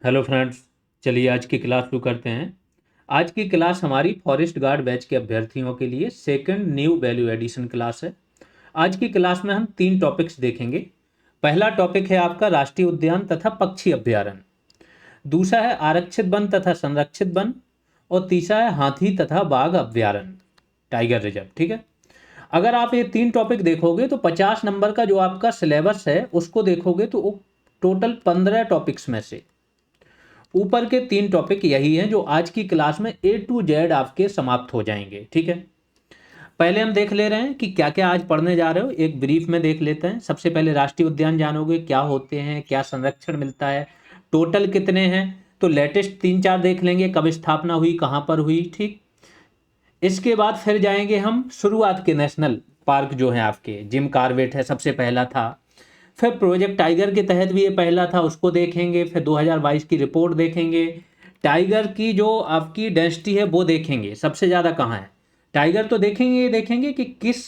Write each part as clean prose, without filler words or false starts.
Hello friends. चलिए आज की क्लास शुरू करते हैं। आज की क्लास हमारी फॉरेस्ट गार्ड बैच के अभ्यर्थियों के लिए second new value addition class है। आज की क्लास में हम 3 टॉपिक्स देखेंगे। पहला टॉपिक है आपका राष्ट्रीय उद्यान तथा पक्षी अभ्यारण्य। दूसरा है आरक्षित वन तथा संरक्षित वन। और तीसरा है हाथी तथा बाघ अभ्यारण्य, टाइगर रिजर्व। ठीक है। अगर आप ये 3 टॉपिक देखोगे तो 50 नंबर का जो आपका सिलेबस है उसको देखोगे तो टोटल 15 टॉपिक्स में से ऊपर के 3 टॉपिक यही हैं जो आज की क्लास में A to Z आपके समाप्त हो जाएंगे। ठीक है। पहले हम देख ले रहे हैं कि क्या क्या आज पढ़ने जा रहे हो, एक ब्रीफ में देख लेते हैं। सबसे पहले राष्ट्रीय उद्यान जानोगे, क्या होते हैं, क्या संरक्षण मिलता है, टोटल कितने हैं। तो लेटेस्ट 3-4 देख लेंगे, कब स्थापना हुई, कहाँ पर हुई। ठीक। इसके बाद फिर जाएंगे हम शुरुआत के नेशनल पार्क जो है आपके, जिम कॉर्बेट है सबसे पहला था। फिर प्रोजेक्ट टाइगर के तहत भी ये पहला था, उसको देखेंगे। फिर 2022 की रिपोर्ट देखेंगे। टाइगर की जो आपकी डेंसिटी है वो देखेंगे, सबसे ज़्यादा कहाँ है टाइगर। तो देखेंगे, ये देखेंगे कि किस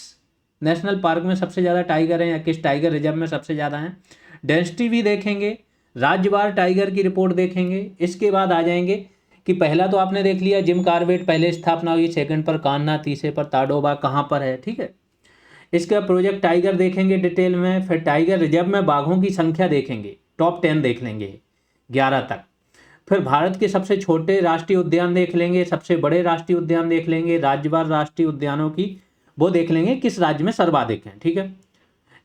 नेशनल पार्क में सबसे ज़्यादा टाइगर हैं या किस टाइगर रिजर्व में सबसे ज़्यादा हैं। डेंसिटी भी देखेंगे। राज्यवार टाइगर की रिपोर्ट देखेंगे। इसके बाद आ जाएंगे कि पहला तो आपने देख लिया जिम कॉर्बेट, पहले स्थापना हुई, सेकंड पर कान्हा, तीसरे पर ताडोबा कहाँ पर है। ठीक है। इसका प्रोजेक्ट टाइगर देखेंगे डिटेल में। फिर टाइगर रिजर्व में बाघों की संख्या देखेंगे, टॉप 10 देख लेंगे 11 तक। फिर भारत के सबसे छोटे राष्ट्रीय उद्यान देख लेंगे, सबसे बड़े राष्ट्रीय उद्यान देख लेंगे, राज्यवार राष्ट्रीय उद्यानों की वो देख लेंगे किस राज्य में सर्वाधिक हैं। ठीक है।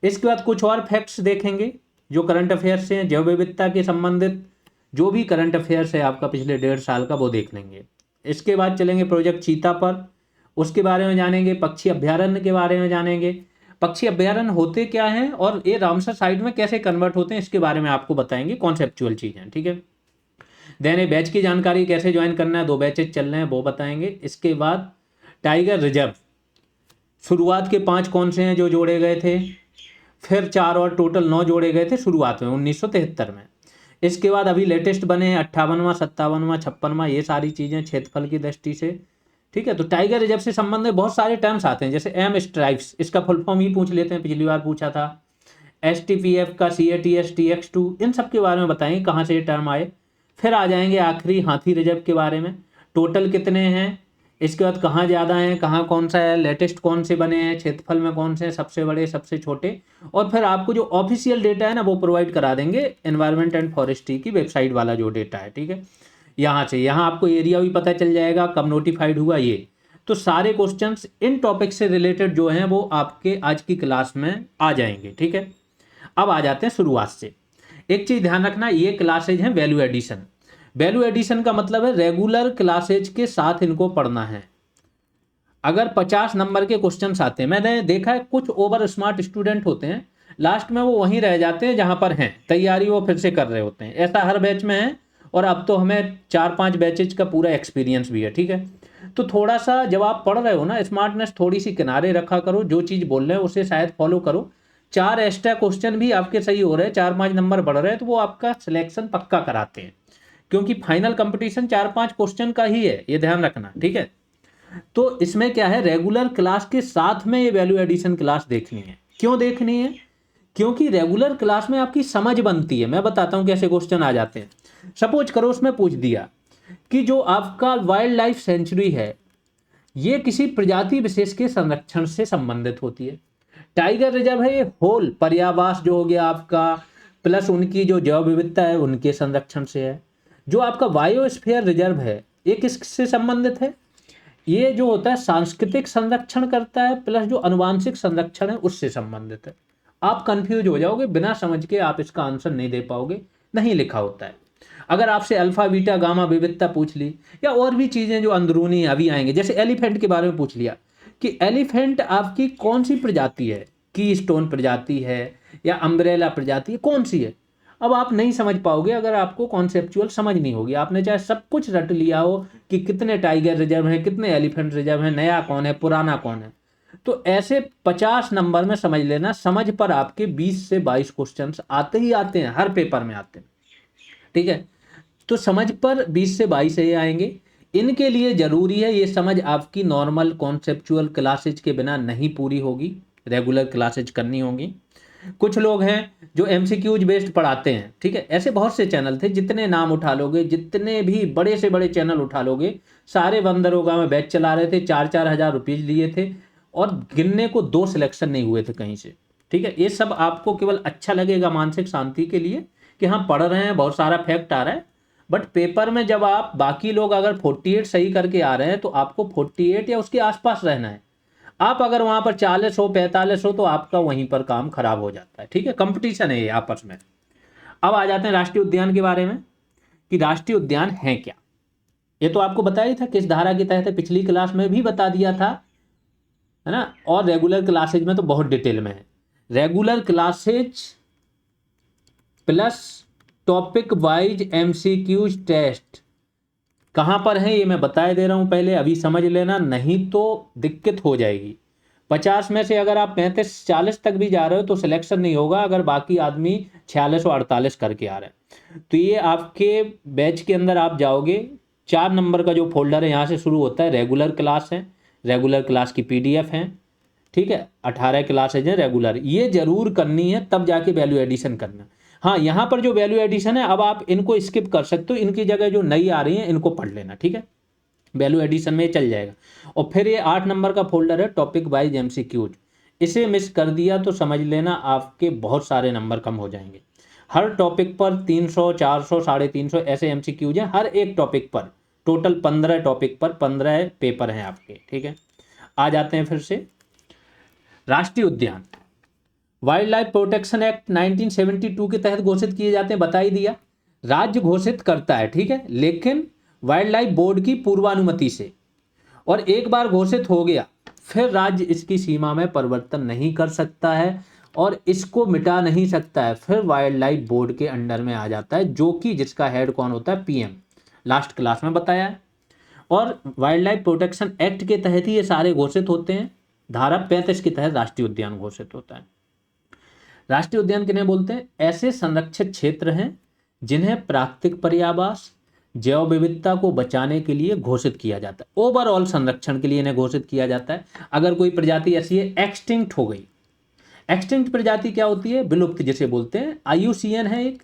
इसके बाद कुछ और फैक्ट्स देखेंगे जो करंट अफेयर्स से हैं, जैव विविधता के संबंधित जो भी करंट अफेयर्स है आपका पिछले 1.5 साल का वो देख लेंगे। इसके बाद चलेंगे प्रोजेक्ट चीता पर, उसके बारे में जानेंगे। पक्षी अभ्यारण्य के बारे में जानेंगे, पक्षी अभ्यारण्य होते क्या हैं और ये रामसर साइट में कैसे कन्वर्ट होते हैं, इसके बारे में आपको बताएंगे, कॉन्सेप्चुअल चीज़ें। ठीक है। देन ये बैच की जानकारी, कैसे ज्वाइन करना है, 2 बैचेज चल रहे हैं वो बताएंगे। इसके बाद टाइगर रिजर्व, शुरुआत के 5 कौन से हैं जो जोड़े गए थे, फिर 4 और टोटल 9 जोड़े गए थे शुरुआत में 1973 में। इसके बाद अभी लेटेस्ट बने हैं 58वां, 57वां, 56वां, ये सारी चीज़ें क्षेत्रफल की दृष्टि से। ठीक है। तो टाइगर रिजर्व से संबंधित बहुत सारे टर्म्स आते हैं, जैसे एम स्ट्राइप्स, इसका फुल फॉर्म ही पूछ लेते हैं, पिछली बार पूछा था। STPF का CATS, TX2, इन सब के बारे में बताएंगे कहाँ से ये टर्म आए। फिर आ जाएंगे आखिरी हाथी रिजर्व के बारे में, टोटल कितने हैं, इसके बाद कहाँ ज़्यादा हैं, कहाँ कौन सा है, लेटेस्ट कौन से बने हैं, क्षेत्रफल में कौन से हैं, सबसे बड़े सबसे छोटे। और फिर आपको जो ऑफिशियल डेटा है ना वो प्रोवाइड करा देंगे, एनवायरमेंट एंड फॉरेस्ट्री की वेबसाइट वाला जो डेटा है। ठीक है। यहाँ से यहाँ आपको एरिया भी पता चल जाएगा, कब नोटिफाइड हुआ ये। तो सारे क्वेश्चंस इन टॉपिक से रिलेटेड जो हैं वो आपके आज की क्लास में आ जाएंगे। ठीक है। अब आ जाते हैं शुरुआत से। एक चीज ध्यान रखना, ये क्लासेज हैं वैल्यू एडिशन। वैल्यू एडिशन का मतलब है रेगुलर क्लासेज के साथ इनको पढ़ना है। अगर 50 नंबर के क्वेश्चन आते हैं, मैंने देखा है कुछ ओवर स्मार्ट स्टूडेंट होते हैं, लास्ट में वो वहीं रह जाते हैं जहां पर हैं, तैयारी वो फिर से कर रहे होते हैं। ऐसा हर बैच में है, और अब तो हमें 4-5 बैचेज का पूरा एक्सपीरियंस भी है। ठीक है। तो थोड़ा सा जब आप पढ़ रहे हो ना, स्मार्टनेस थोड़ी सी किनारे रखा करो, जो चीज़ बोल रहे हैं उसे शायद फॉलो करो। 4 एक्स्ट्रा क्वेश्चन भी आपके सही हो रहे हैं, 4-5 नंबर बढ़ रहे हैं, तो वो आपका सिलेक्शन पक्का कराते हैं, क्योंकि फाइनल कंपटीशन 4-5 क्वेश्चन का ही है, ये ध्यान रखना। ठीक है। तो इसमें क्या है, रेगुलर क्लास के साथ में ये वैल्यू एडिशन क्लास देखनी है। क्यों देखनी है? क्योंकि रेगुलर क्लास में आपकी समझ बनती है। मैं बताता हूं कैसे क्वेश्चन आ जाते हैं। सपोज करो उसमें पूछ दिया कि जो आपका वाइल्ड लाइफ सेंचुरी है ये किसी प्रजाति विशेष के संरक्षण से संबंधित होती है। टाइगर रिजर्व है, ये होल पर्यावास जो हो गया आपका, प्लस उनकी जो जैव विविधता है उनके संरक्षण से है। जो आपका बायोस्फीयर रिजर्व है ये किससे संबंधित है? ये जो होता है सांस्कृतिक संरक्षण करता है, प्लस जो अनुवांशिक संरक्षण है उससे संबंधित है। आप कंफ्यूज हो जाओगे, बिना समझ के आप इसका आंसर नहीं दे पाओगे, नहीं लिखा होता है। अगर आपसे अल्फा बीटा गामा विविधता पूछ ली, या और भी चीजें जो अंदरूनी अभी आएंगे, जैसे एलिफेंट के बारे में पूछ लिया कि एलिफेंट आपकी कौन सी प्रजाति है, की स्टोन प्रजाति है या अम्ब्रेला प्रजाति है, कौन सी है। अब आप नहीं समझ पाओगे अगर आपको कॉन्सेप्चुअल समझ नहीं होगी। आपने चाहे सब कुछ रट लिया हो कि कितने टाइगर रिजर्व हैं, कितने एलिफेंट रिजर्व हैं, नया कौन है, पुराना कौन है। तो ऐसे 50 नंबर में समझ लेना, समझ पर आपके 20 से 22 क्वेश्चन आते ही आते हैं, हर पेपर में आते हैं। ठीक है। तो समझ पर 20 से 22 ये आएंगे। इनके लिए जरूरी है ये समझ आपकी नॉर्मल कॉन्सेप्चुअल क्लासेज के बिना नहीं पूरी होगी, रेगुलर क्लासेज करनी होगी। कुछ लोग हैं जो एमसीक्यूज बेस्ड पढ़ाते हैं, ठीक है। ऐसे बहुत से चैनल थे, जितने नाम उठा लोगे, जितने भी बड़े से बड़े चैनल उठा लोगे, सारे वन दरोगा में बैच चला रहे थे, 4-4 हज़ार रुपीज लिए थे, और गिनने को 2 सिलेक्शन नहीं हुए थे कहीं से, ठीक है। ये सब आपको केवल अच्छा लगेगा मानसिक शांति के लिए कि हाँ पढ़ रहे हैं, बहुत सारा फैक्ट आ रहा है, बट पेपर में जब आप, बाकी लोग अगर 48 सही करके आ रहे हैं तो आपको 48 या उसके आसपास रहना है। आप अगर वहां पर 40 हो, 45 हो, तो आपका वहीं पर काम खराब हो जाता है, ठीक है। कंपटीशन है ये आपस में। अब आ जाते हैं राष्ट्रीय उद्यान के बारे में, कि राष्ट्रीय उद्यान है क्या। ये तो आपको बताया ही था किस धारा के तहत है, पिछली क्लास में भी बता दिया था, है ना। और रेगुलर क्लासेज में तो बहुत डिटेल में है। Regular classes plus topic wise MCQs test कहाँ पर है ये मैं बताए दे रहा हूँ, पहले अभी समझ लेना, नहीं तो दिक्कत हो जाएगी। 50 में से अगर आप 35-40 तक भी जा रहे हो तो सिलेक्शन नहीं होगा, अगर बाकी आदमी 46 और 48 करके आ रहे हैं। तो ये आपके बैच के अंदर आप जाओगे, 4 नंबर का जो फोल्डर है यहाँ से शुरू होता है, रेगुलर क्लास है, रेगुलर क्लास की PDF है, ठीक है। 18 क्लासेज हैं रेगुलर, ये जरूर करनी है, तब जाके वैल्यू एडिशन करना। हाँ, यहाँ पर जो वैल्यू एडिशन है, अब आप इनको स्किप कर सकते हो, इनकी जगह जो नई आ रही है इनको पढ़ लेना, ठीक है। वैल्यू एडिशन में चल जाएगा। और फिर ये 8 नंबर का फोल्डर है टॉपिक वाइज एमसीक्यूज, इसे मिस कर दिया तो समझ लेना आपके बहुत सारे नंबर कम हो जाएंगे। हर टॉपिक पर 300, 400, 350 ऐसे एमसीक्यूज हैं हर एक टॉपिक पर। टोटल 15 टॉपिक पर 15 पेपर हैं आपके, ठीक है। आ जाते हैं फिर से राष्ट्रीय उद्यान। वाइल्ड लाइफ प्रोटेक्शन एक्ट 1972 के तहत घोषित किए जाते हैं, बता ही दिया। राज्य घोषित करता है, ठीक है, लेकिन वाइल्ड लाइफ बोर्ड की पूर्वानुमति से। और एक बार घोषित हो गया फिर राज्य इसकी सीमा में परिवर्तन नहीं कर सकता है और इसको मिटा नहीं सकता है, फिर वाइल्ड लाइफ बोर्ड के अंडर में आ जाता है, जो कि जिसका हेड कौन होता है, PM। लास्ट क्लास में बताया है। और वाइल्ड लाइफ प्रोटेक्शन एक्ट के तहत ही ये सारे घोषित होते हैं। धारा 35 के तहत राष्ट्रीय उद्यान घोषित होता है। राष्ट्रीय उद्यान किन्हें बोलते हैं? ऐसे संरक्षित क्षेत्र हैं जिन्हें प्राकृतिक पर्यावास, जैव विविधता को बचाने के लिए घोषित किया जाता है। ओवरऑल संरक्षण के लिए इन्हें घोषित किया जाता है। अगर कोई प्रजाति ऐसी है एक्सटिंक्ट हो गई, एक्सटिंक्ट प्रजाति क्या होती है? विलुप्त जिसे बोलते हैं। IUCN है एक,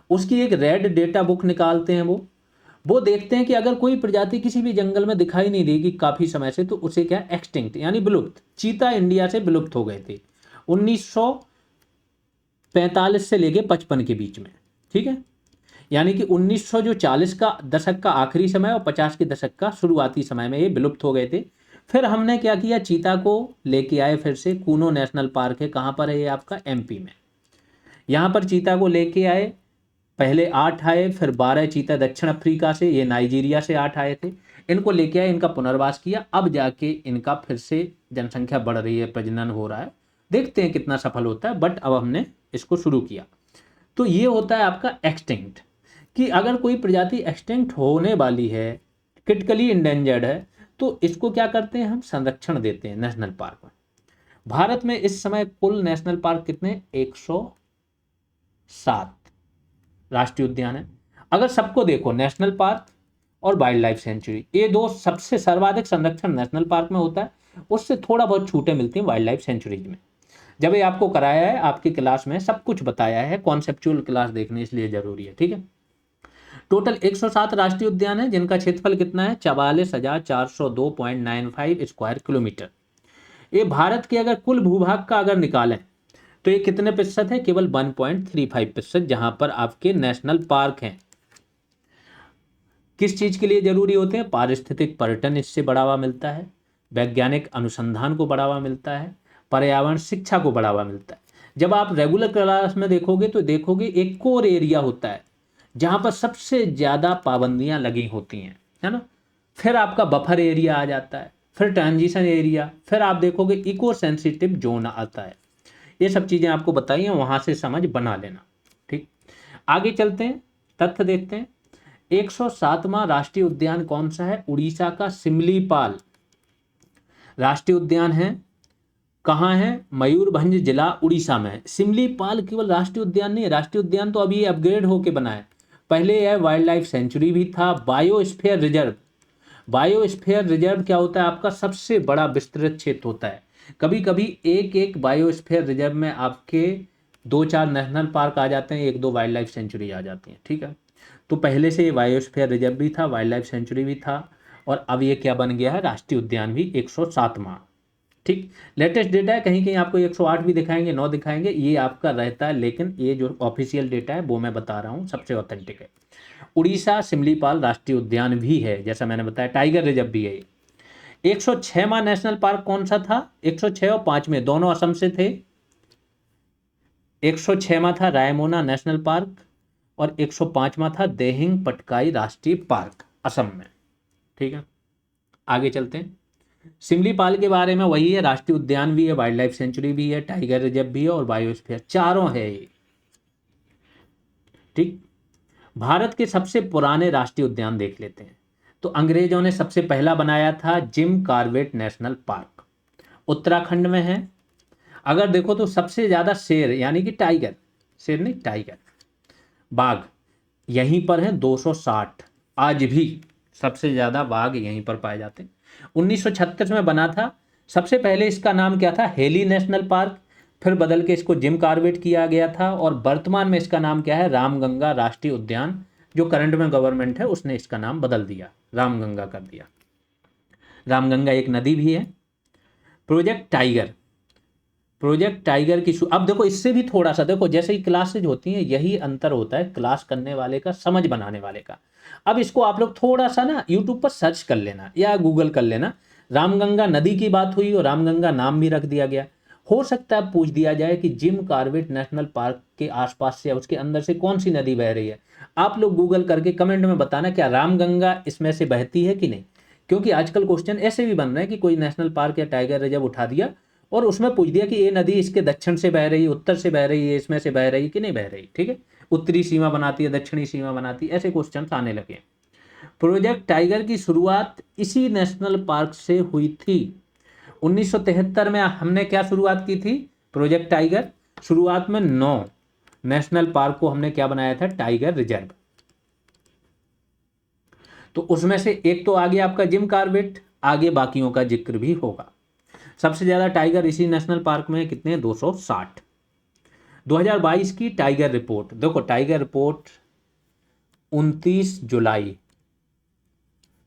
उसकी एक रेड डेटा बुक निकालते हैं वो देखते हैं कि अगर कोई प्रजाति किसी भी जंगल में दिखाई नहीं देगी काफी समय से, तो उसे क्या, एक्सटिंक्ट यानी विलुप्त। चीता इंडिया से विलुप्त हो गए थे 1945 से लेके 55 के बीच में, ठीक है। यानी कि 1940 का दशक का आखिरी समय और 50 के दशक का शुरुआती समय में ये विलुप्त हो गए थे। फिर हमने क्या किया, चीता को लेके आए फिर से। कूनो नेशनल पार्क है, कहाँ पर है ये आपका, MP में। यहाँ पर चीता को लेके आए, पहले 8 आए, फिर 12 चीता दक्षिण अफ्रीका से, ये नाइजीरिया से 8 आए थे। इनको लेके आए, इनका पुनर्वास किया, अब जाके इनका फिर से जनसंख्या बढ़ रही है, प्रजनन हो रहा है। देखते हैं कितना सफल होता है, बट अब हमने इसको शुरू किया। तो ये होता है आपका एक्सटिंक्ट, कि अगर कोई प्रजाति एक्सटिंक्ट होने वाली है, क्रिटिकली इंडेंजर्ड है, तो इसको क्या करते हैं, हम संरक्षण देते हैं नेशनल पार्क में। भारत में इस समय कुल नेशनल पार्क कितने, 107 राष्ट्रीय उद्यान है। अगर सबको देखो, नेशनल पार्क और वाइल्ड लाइफ सेंचुरी, ये दो सबसे सर्वाधिक संरक्षण नेशनल पार्क में होता है, उससे थोड़ा बहुत छूटें मिलती हैं वाइल्ड लाइफ सेंचुरीज में। जब ये आपको कराया है, आपकी क्लास में सब कुछ बताया है, कॉन्सेप्चुअल क्लास देखने इसलिए जरूरी है, ठीक है। टोटल 107 राष्ट्रीय उद्यान है, जिनका क्षेत्रफल कितना है, 44,402.95 स्क्वायर किलोमीटर। ये भारत के अगर कुल भूभाग का अगर निकालें तो ये कितने प्रतिशत है, केवल 1.35%, जहां पर आपके नेशनल पार्क हैं। किस चीज के लिए जरूरी होते हैं? पारिस्थितिक पर्यटन, इससे बढ़ावा मिलता है, वैज्ञानिक अनुसंधान को बढ़ावा मिलता है, पर्यावरण शिक्षा को बढ़ावा मिलता है। जब आप रेगुलर क्लास में देखोगे तो देखोगे एक कोर एरिया होता है जहां पर सबसे ज्यादा पाबंदियां लगी होती हैं, है ना। फिर आपका बफर एरिया आ जाता है, फिर ट्रांजिशन एरिया, फिर आप देखोगे इको सेंसिटिव जोन आता है। ये सब चीजें आपको बताई हैं, वहां से समझ बना लेना, ठीक। आगे चलते हैं, तथ्य देखते हैं। 107वां राष्ट्रीय उद्यान कौन सा है? उड़ीसा का सिमलीपाल राष्ट्रीय उद्यान है। कहाँ है? मयूरभंज जिला उड़ीसा में है। सिमलीपाल केवल राष्ट्रीय उद्यान नहीं है, राष्ट्रीय उद्यान तो अभी अपग्रेड होके बना है। पहले यह वाइल्ड लाइफ सेंचुरी भी था, बायोस्फीयर रिजर्व। बायोस्फीयर रिजर्व क्या होता है? आपका सबसे बड़ा विस्तृत क्षेत्र होता है। कभी कभी एक एक बायोस्फीयर रिजर्व में आपके 2-4 नेशनल पार्क आ जाते हैं, 1-2 वाइल्ड लाइफ सेंचुरी आ जाती हैं, ठीक है। तो पहले से ये बायोस्फीयर रिजर्व भी था, वाइल्ड लाइफ सेंचुरी भी था, और अब ये क्या बन गया है, राष्ट्रीय उद्यान भी 107वां। ठीक, लेटेस्ट डेटा है, कहीं कहीं आपको 108 भी दिखाएंगे, 9 दिखाएंगे, ये आपका रहता है, लेकिन ये जो ऑफिशियल डेटा है वो मैं बता रहा हूँ सबसे ऑथेंटिक है। उड़ीसा सिमलीपाल राष्ट्रीय उद्यान भी है, जैसा मैंने बताया, टाइगर रिजर्व भी है। 106वां नेशनल पार्क कौन सा था, 106 और 5 में दोनों असम से थे। 106वां था रायमोना नेशनल पार्क और 105वां था देहिंग पटकाई राष्ट्रीय पार्क, असम में। ठीक है, आगे चलते हैं। सिमलीपाल के बारे में वही है, राष्ट्रीय उद्यान भी है, वाइल्ड लाइफ सेंचुरी भी है, टाइगर रिजर्व भी है और बायोस्फीयर, चारों है ये। ठीक, भारत के सबसे पुराने राष्ट्रीय उद्यान देख लेते हैं। तो अंग्रेजों ने सबसे पहला बनाया था Jim Corbett national park, Uttarakhand में है। अगर देखो तो सबसे ज्यादा शेर, यानी कि टाइगर, शेर नहीं टाइगर, बाघ यहीं पर है 260, आज भी सबसे ज्यादा बाघ यहीं पर पाए जाते हैं। 1936 में बना था। सबसे पहले इसका नाम क्या था, हेली नेशनल पार्क, फिर बदल के इसको जिम कॉर्बेट किया गया था, और वर्तमान में इसका नाम क्या है, रामगंगा राष्ट्रीय उद्यान। जो करंट में गवर्नमेंट है उसने इसका नाम बदल दिया, रामगंगा कर दिया। रामगंगा एक नदी भी है। प्रोजेक्ट टाइगर, प्रोजेक्ट टाइगर की अब देखो, इससे भी थोड़ा सा देखो, जैसे ही क्लासेज होती हैं यही अंतर होता है क्लास करने वाले का, समझ बनाने वाले का। अब इसको आप लोग थोड़ा सा ना यूट्यूब पर सर्च कर लेना या गूगल कर लेना। रामगंगा नदी की बात हुई और रामगंगा नाम भी रख दिया गया। हो सकता है पूछ दिया जाए कि जिम कॉर्बेट नेशनल पार्क के आसपास से या उसके अंदर से कौन सी नदी बह रही है। आप लोग गूगल करके कमेंट में बताना क्या रामगंगा इसमें से बहती है कि नहीं, क्योंकि आजकल क्वेश्चन ऐसे भी बन रहे हैं कि कोई नेशनल पार्क या टाइगर रिजर्व उठा दिया और उसमें पूछ दिया कि ये नदी इसके दक्षिण से बह रही है, उत्तर से बह रही है, इसमें से बह रही है कि नहीं बह रही। ठीक है, उत्तरी सीमा बनाती है, दक्षिणी सीमा बनाती है, ऐसे क्वेश्चन आने लगे। प्रोजेक्ट टाइगर की शुरुआत इसी नेशनल पार्क से हुई थी। 1973 में हमने क्या शुरुआत की थी, प्रोजेक्ट टाइगर। शुरुआत में 9 नेशनल पार्क को हमने क्या बनाया था, टाइगर रिजर्व। तो उसमें से एक तो आ गया आपका जिम कॉर्बेट, आगे बाकियों का जिक्र भी होगा। सबसे ज्यादा टाइगर इसी नेशनल पार्क में कितने, 260। 2022 की टाइगर रिपोर्ट देखो, टाइगर रिपोर्ट 29 जुलाई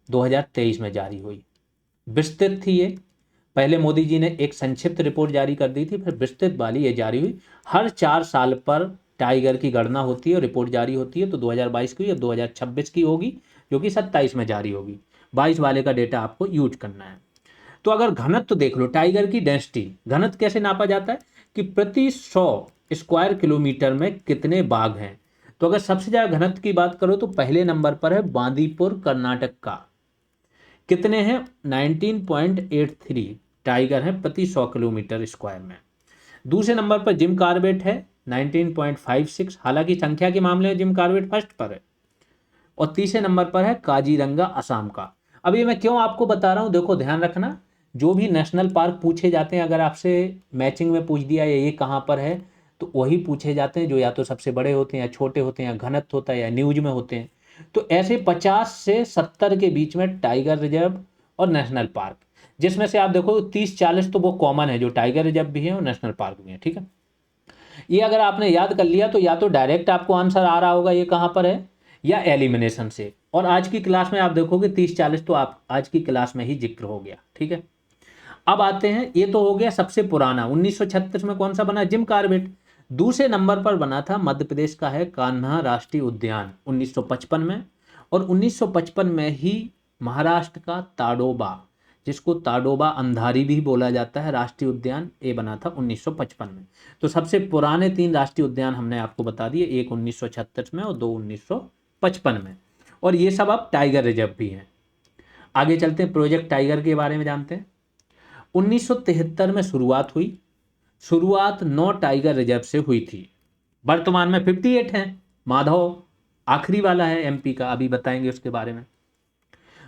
2023 में जारी हुई। विस्तृत थी ये, पहले मोदी जी ने एक संक्षिप्त रिपोर्ट जारी कर दी थी, फिर विस्तृत वाली ये जारी हुई। हर 4 साल पर टाइगर की गणना होती है और रिपोर्ट जारी होती है। तो 2022 की, अब 2026 की होगी, जो कि 27 में जारी होगी। 22 वाले का डेटा आपको यूज करना है। तो अगर घनत्व तो देख लो, टाइगर की डेंसिटी, घनत्व कैसे नापा जाता है कि प्रति 100 स्क्वायर किलोमीटर में कितने बाघ हैं। तो अगर सबसे ज्यादा घनत्व की बात करो तो पहले नंबर पर है बांदीपुर कर्नाटक का, कितने हैं, 19.83 टाइगर है प्रति 100 किलोमीटर स्क्वायर में। दूसरे नंबर पर जिम कॉर्बेट है 19.56, हालांकि संख्या के मामले में जिम कॉर्बेट फर्स्ट पर है। और तीसरे नंबर पर है काजीरंगा असम का। अब ये मैं क्यों आपको बता रहा हूं, देखो ध्यान रखना, जो भी नेशनल पार्क पूछे जाते हैं, अगर आपसे मैचिंग में पूछ दिया ये कहाँ पर है, तो वही पूछे जाते हैं जो या तो सबसे बड़े होते हैं या छोटे होते हैं या घनत्व होता है या न्यूज में होते हैं। तो ऐसे 50 से 70 के बीच में टाइगर रिजर्व और नेशनल पार्क, जिसमें से आप देखो 30-40 तो वो कॉमन है, जो टाइगर रिजर्व भी है और नेशनल पार्क भी है। ठीक है, ये अगर आपने याद कर लिया तो या तो डायरेक्ट आपको आंसर आ रहा होगा ये कहाँ पर है, या एलिमिनेशन से। और आज की क्लास में आप देखोगे 30-40 तो आप आज की क्लास में ही जिक्र हो गया। ठीक है, अब आते हैं, ये तो हो गया सबसे पुराना, 1936 में कौन सा बना, जिम कॉर्बेट। दूसरे नंबर पर बना था मध्य प्रदेश का है कान्हा राष्ट्रीय उद्यान 1955 में। और 1955 में ही महाराष्ट्र का ताडोबा, जिसको ताडोबा अंधारी भी बोला जाता है, राष्ट्रीय उद्यान, ये बना था 1955 में। तो सबसे पुराने 3 राष्ट्रीय उद्यान हमने आपको बता दिए, एक 1936 में और 2 1955 में। और ये सब अब टाइगर रिजर्व भी हैं। आगे चलते हैं, प्रोजेक्ट टाइगर के बारे में जानते हैं। 1973 में शुरुआत हुई। शुरुआत 9 टाइगर रिजर्व से हुई थी, वर्तमान में 58 हैं। माधव आखिरी वाला है एमपी का, अभी बताएंगे उसके बारे में।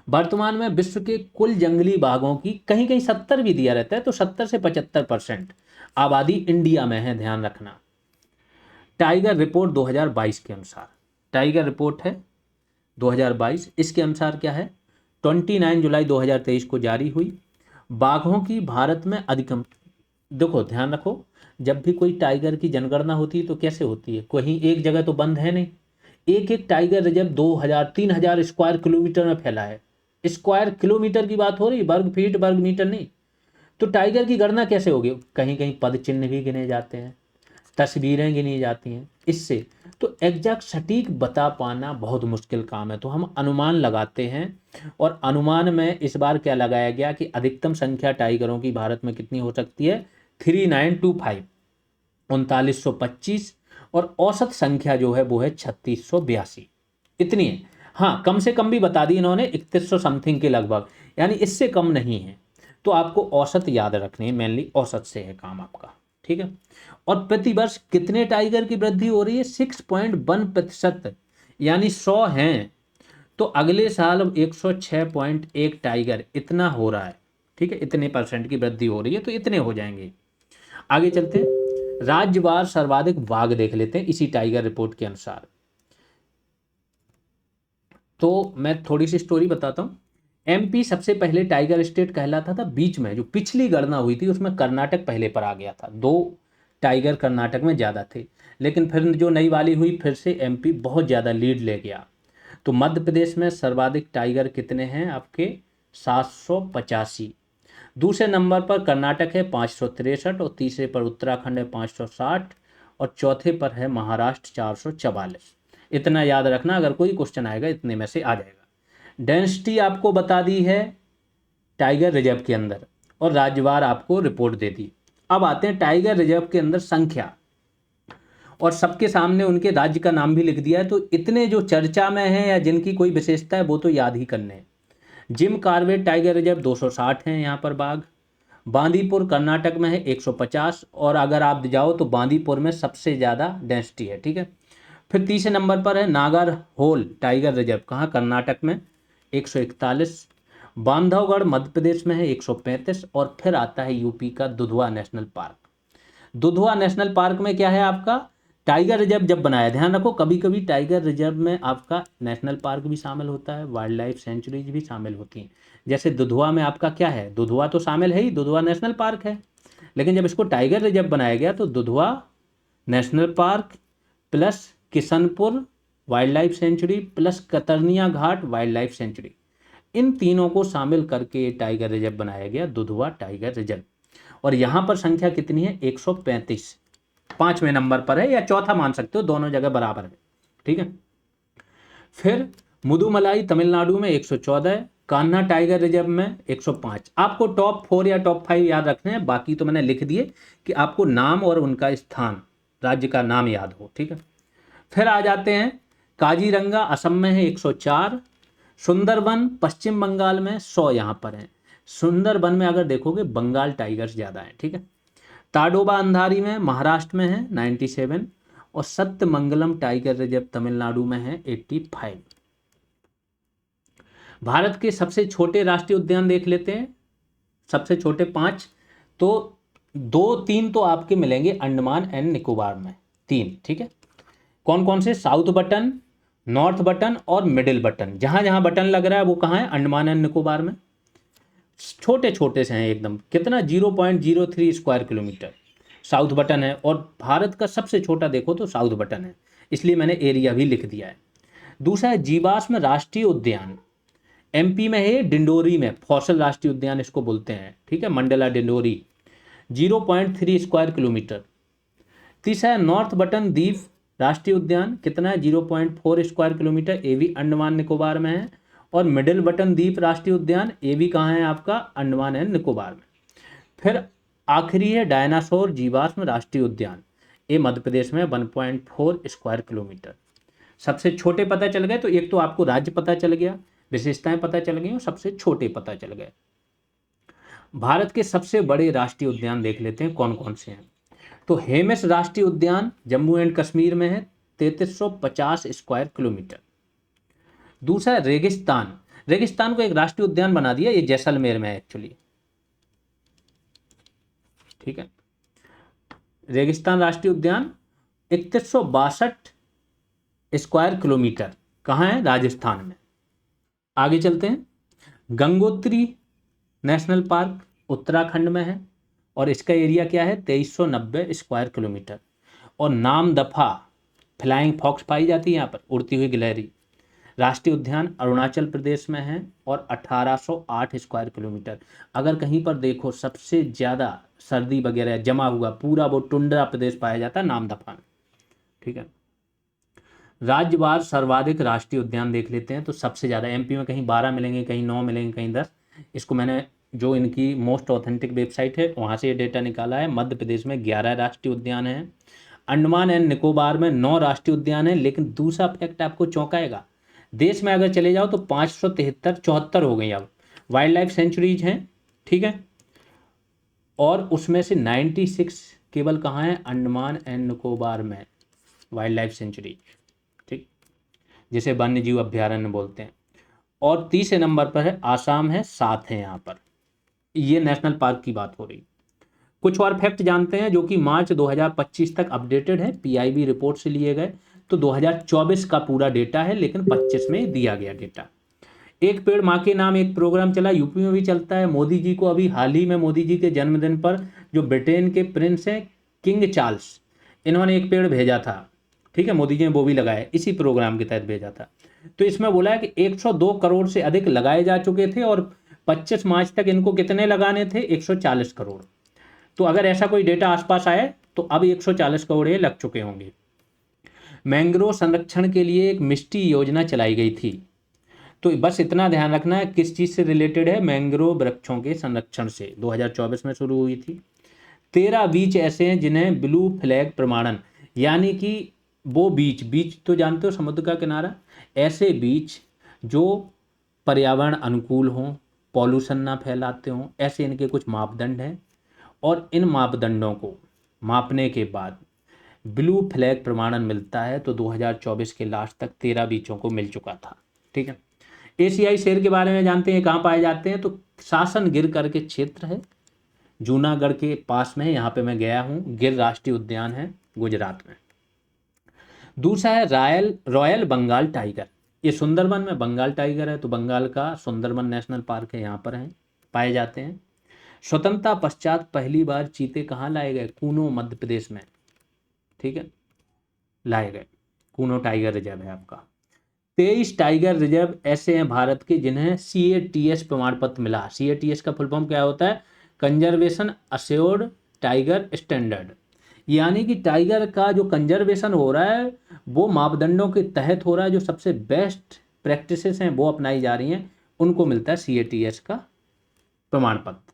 वर्तमान में विश्व के कुल जंगली बाघों की, कहीं कहीं 70 भी दिया रहता है, तो 70 से 75% आबादी इंडिया में है, ध्यान रखना। टाइगर रिपोर्ट 2022 के अनुसार, टाइगर रिपोर्ट है 2022, इसके अनुसार क्या है, 29 जुलाई 2023 को जारी हुई। बाघों की भारत में अधिकतम देखो ध्यान रखो, जब भी कोई टाइगर की जनगणना होती है तो कैसे होती है, कहीं एक जगह तो बंद है नहीं। एक एक टाइगर रिजर्व 2000 3000 स्क्वायर किलोमीटर में फैला है। स्क्वायर किलोमीटर की बात हो रही, वर्ग फीट वर्ग मीटर नहीं। तो टाइगर की गणना कैसे होगी, कहीं कहीं पद चिन्ह भी गिने जाते हैं, तस्वीरें गिनी जाती हैं। इससे तो एग्जैक्ट सटीक बता पाना बहुत मुश्किल काम है, तो हम अनुमान लगाते हैं। और अनुमान में इस बार क्या लगाया गया कि अधिकतम संख्या टाइगरों की भारत में कितनी हो सकती है, 3925, 3925। और औसत संख्या जो है वो है 3682, इतनी है। हाँ, कम से कम भी बता दी इन्होंने, 3100 समथिंग के लगभग, यानी इससे कम नहीं है। तो आपको औसत याद रखनी है, मेनली औसत से है काम आपका, ठीक है। और प्रति वर्ष कितने टाइगर की वृद्धि हो रही है, 6.1%, यानी 100 हैं तो अगले साल 106.1 टाइगर इतना हो रहा है, ठीक है। इतने परसेंट की वृद्धि हो रही है तो इतने हो जाएंगे। आगे चलते हैं, राज्यवार सर्वाधिक बाघ देख लेते हैं इसी टाइगर रिपोर्ट के अनुसार। तो मैं थोड़ी सी स्टोरी बताता हूँ। एमपी सबसे पहले टाइगर स्टेट कहलाता था, बीच में जो पिछली गणना हुई थी उसमें कर्नाटक पहले पर आ गया था, 2 टाइगर कर्नाटक में ज़्यादा थे। लेकिन फिर जो नई वाली हुई फिर से एमपी बहुत ज़्यादा लीड ले गया। तो मध्य प्रदेश में सर्वाधिक टाइगर कितने हैं आपके, 785। दूसरे नंबर पर कर्नाटक है 563, और तीसरे पर उत्तराखंड है 560, और चौथे पर है महाराष्ट्र 444। इतना याद रखना, अगर कोई क्वेश्चन आएगा इतने में से आ जाएगा। डेंसिटी आपको बता दी है टाइगर रिजर्व के अंदर, और राज्यवार आपको रिपोर्ट दे दी। अब आते हैं टाइगर रिजर्व के अंदर संख्या, और सबके सामने उनके राज्य का नाम भी लिख दिया है। तो इतने जो चर्चा में हैं या जिनकी कोई विशेषता है वो तो याद ही करने हैं। जिम कॉर्बेट टाइगर रिजर्व 260 हैं यहाँ पर बाघ। बांदीपुर कर्नाटक में है 150, और अगर आप जाओ तो बांदीपुर में सबसे ज़्यादा डेंसिटी है, ठीक है। फिर तीसरे नंबर पर है नागर होल टाइगर रिजर्व, कहाँ, कर्नाटक में, 141। बांधवगढ़ मध्य प्रदेश में है 135, और फिर आता है यूपी का Dudhwa national park. Dudhwa national park में क्या है आपका, टाइगर रिजर्व जब बनाया, ध्यान रखो कभी कभी टाइगर रिजर्व में आपका नेशनल पार्क भी शामिल होता है, वाइल्ड लाइफ सेंचुरीज भी शामिल होती हैं। जैसे दुधवा में आपका क्या है, दुधवा तो शामिल है ही, दुधवा नेशनल पार्क है। लेकिन जब इसको टाइगर रिजर्व बनाया गया तो Dudhwa national park plus Kishanpur wildlife sanctuary plus Katarniya Ghat wildlife sanctuary, इन तीनों को शामिल करके टाइगर रिजर्व बनाया गया, दुधवा टाइगर रिजर्व। और यहाँ पर संख्या कितनी है, 135, 5वें नंबर पर है, या चौथा मान सकते हो, दोनों जगह बराबर है, ठीक है। फिर मुदुमलाई तमिलनाडु में 114, कान्हा टाइगर रिजर्व में 105। आपको टॉप 4 या टॉप 5 याद रखने हैं, बाकी तो मैंने लिख दिए कि आपको नाम और उनका स्थान, राज्य का नाम याद हो, ठीक है। फिर आ जाते हैं, काजीरंगा असम में है 104, सुंदरबन पश्चिम बंगाल में 100 यहाँ पर है। सुंदरबन में अगर देखोगे बंगाल टाइगर्स ज़्यादा है, ठीक है। ताडोबा अंधारी में महाराष्ट्र में है 97, और सत्यमंगलम टाइगर रिजर्व तमिलनाडु में है 85। भारत के सबसे छोटे राष्ट्रीय उद्यान देख लेते हैं, सबसे छोटे 5। तो 2 3 तो आपके मिलेंगे अंडमान एंड निकोबार में, 3, ठीक है। कौन कौन से, साउथ बटन, नॉर्थ बटन और मिडिल बटन। जहां जहां बटन लग रहा है वो कहाँ है, अंडमान एंड निकोबार में। छोटे छोटे से हैं एकदम, कितना, 0.03 स्क्वायर किलोमीटर साउथ बटन है। और भारत का सबसे छोटा देखो तो साउथ बटन है, इसलिए मैंने एरिया भी लिख दिया है। दूसरा है जीवाश्म राष्ट्रीय उद्यान, एमपी में है, डिंडोरी में, फॉसल राष्ट्रीय उद्यान इसको बोलते हैं, ठीक है, मंडला डिंडोरी, 0.3 स्क्वायर किलोमीटर। तीसरा है नॉर्थ बटन द्वीप राष्ट्रीय उद्यान, कितना है, 0.4 स्क्वायर किलोमीटर, ये भी अंडमान निकोबार में है। और मिडिल बटन द्वीप राष्ट्रीय उद्यान, ये भी कहाँ है आपका, अंडमान एंड निकोबार में। फिर आखिरी है डायनासोर जीवाश्म राष्ट्रीय उद्यान, ये मध्य प्रदेश में 1.4 स्क्वायर किलोमीटर। सबसे छोटे पता चल गए, तो एक तो आपको राज्य पता चल गया, विशेषताएं पता चल गई और सबसे छोटे पता चल गए। भारत के सबसे बड़े राष्ट्रीय उद्यान देख लेते हैं कौन कौन से हैं। तो हेमिस राष्ट्रीय उद्यान जम्मू एंड कश्मीर में है, 3350 स्क्वायर किलोमीटर। दूसरा रेगिस्तान, रेगिस्तान को एक राष्ट्रीय उद्यान बना दिया, ये जैसलमेर में है एक्चुअली, ठीक है। रेगिस्तान राष्ट्रीय उद्यान 3162 स्क्वायर किलोमीटर, कहाँ है, राजस्थान में। आगे चलते हैं, गंगोत्री नेशनल पार्क उत्तराखंड में है, और इसका एरिया क्या है 2390 स्क्वायर किलोमीटर। और नाम दफा फ्लाइंग फॉक्स पाई जाती है यहाँ पर, उड़ती हुई गिलहरी। राष्ट्रीय उद्यान अरुणाचल प्रदेश में है और 1808 स्क्वायर किलोमीटर। अगर कहीं पर देखो सबसे ज़्यादा सर्दी वगैरह जमा हुआ पूरा वो टुंड्रा प्रदेश पाया जाता है नामदफा में। ठीक है, राज्यवार सर्वाधिक राष्ट्रीय उद्यान देख लेते हैं। तो सबसे ज़्यादा एमपी में कहीं 12 मिलेंगे, कहीं 9 मिलेंगे, कहीं 10। इसको मैंने जो इनकी मोस्ट ऑथेंटिक वेबसाइट है वहाँ से ये डेटा निकाला है। मध्य प्रदेश में 11 राष्ट्रीय उद्यान हैं। अंडमान एंड निकोबार में 9 राष्ट्रीय उद्यान हैं। लेकिन दूसरा फैक्ट आपको चौंकाएगा, देश में अगर चले जाओ तो 573 हो गई अब वाइल्ड लाइफ सेंचुरीज हैं। ठीक है, और उसमें से 96 केवल कहाँ है, अंडमान एंड निकोबार में वाइल्ड लाइफ सेंचुरी, ठीक, जिसे वन्य जीव अभ्यारण्य बोलते हैं। और तीसरे नंबर पर है आसाम है, 7 है यहाँ पर। ये नेशनल पार्क की बात हो रही। कुछ और फैक्ट जानते हैं जो कि मार्च 2025 तक अपडेटेड है, पीआईबी रिपोर्ट से लिए गए। तो 2024 का पूरा डेटा है, लेकिन 25 में दिया गया डेटा। एक पेड़ माँ के नाम एक प्रोग्राम चला, यूपी में भी चलता है। मोदी जी को अभी हाल ही में मोदी जी के जन्मदिन पर जो ब्रिटेन के प्रिंस हैं किंग चार्ल्स, इन्होंने एक पेड़ भेजा था। ठीक है, मोदी जी ने वो भी लगाया, इसी प्रोग्राम के तहत भेजा था। तो इसमें बोला है कि 102 करोड़ से अधिक लगाए जा चुके थे और 25 मार्च तक इनको कितने लगाने थे, 140 करोड़। तो अगर ऐसा कोई डेटा आसपास आए तो अब 140 करोड़ ये लग चुके होंगे। मैंग्रोव संरक्षण के लिए एक मिष्टी योजना चलाई गई थी। तो बस इतना ध्यान रखना है किस चीज़ से रिलेटेड है, मैंग्रोव वृक्षों के संरक्षण से 2024 में शुरू हुई थी। 13 बीच ऐसे हैं जिन्हें ब्लू फ्लैग प्रमाणन, यानी कि वो बीच तो जानते हो समुद्र का किनारा, ऐसे बीच जो पर्यावरण अनुकूल हों, पॉल्यूशन ना फैलाते हों, ऐसे इनके कुछ मापदंड हैं। और इन मापदंडों को मापने के बाद ब्लू फ्लैग प्रमाणन मिलता है। तो 2024 के लास्ट तक 13 बीचों को मिल चुका था। ठीक है, एशियाई शेर के बारे में जानते हैं, कहाँ पाए जाते हैं। तो शासन गिर करके क्षेत्र है, जूनागढ़ के पास में है, यहाँ पे मैं गया हूँ। गिर राष्ट्रीय उद्यान है गुजरात में। दूसरा है रॉयल बंगाल टाइगर, ये सुंदरबन में बंगाल टाइगर है, तो बंगाल का सुंदरबन नेशनल पार्क है, यहाँ पर हैं, पाए जाते हैं। स्वतंत्रता पश्चात पहली बार चीते कहाँ लाए गए, कूनो मध्य प्रदेश में। ठीक है, लाए गए, कूनो टाइगर रिजर्व है आपका। 23 टाइगर रिजर्व ऐसे हैं भारत के जिन्हें CATS प्रमाण पत्र मिला। CATS का फुल फॉर्म क्या होता है, कंजर्वेशन अश्योर्ड टाइगर स्टैंडर्ड। यानी कि टाइगर का जो कंजर्वेशन हो रहा है वो मापदंडों के तहत हो रहा है, जो सबसे बेस्ट प्रैक्टिसेस हैं वो अपनाई जा रही हैं, उनको मिलता है CATS का प्रमाण पत्र।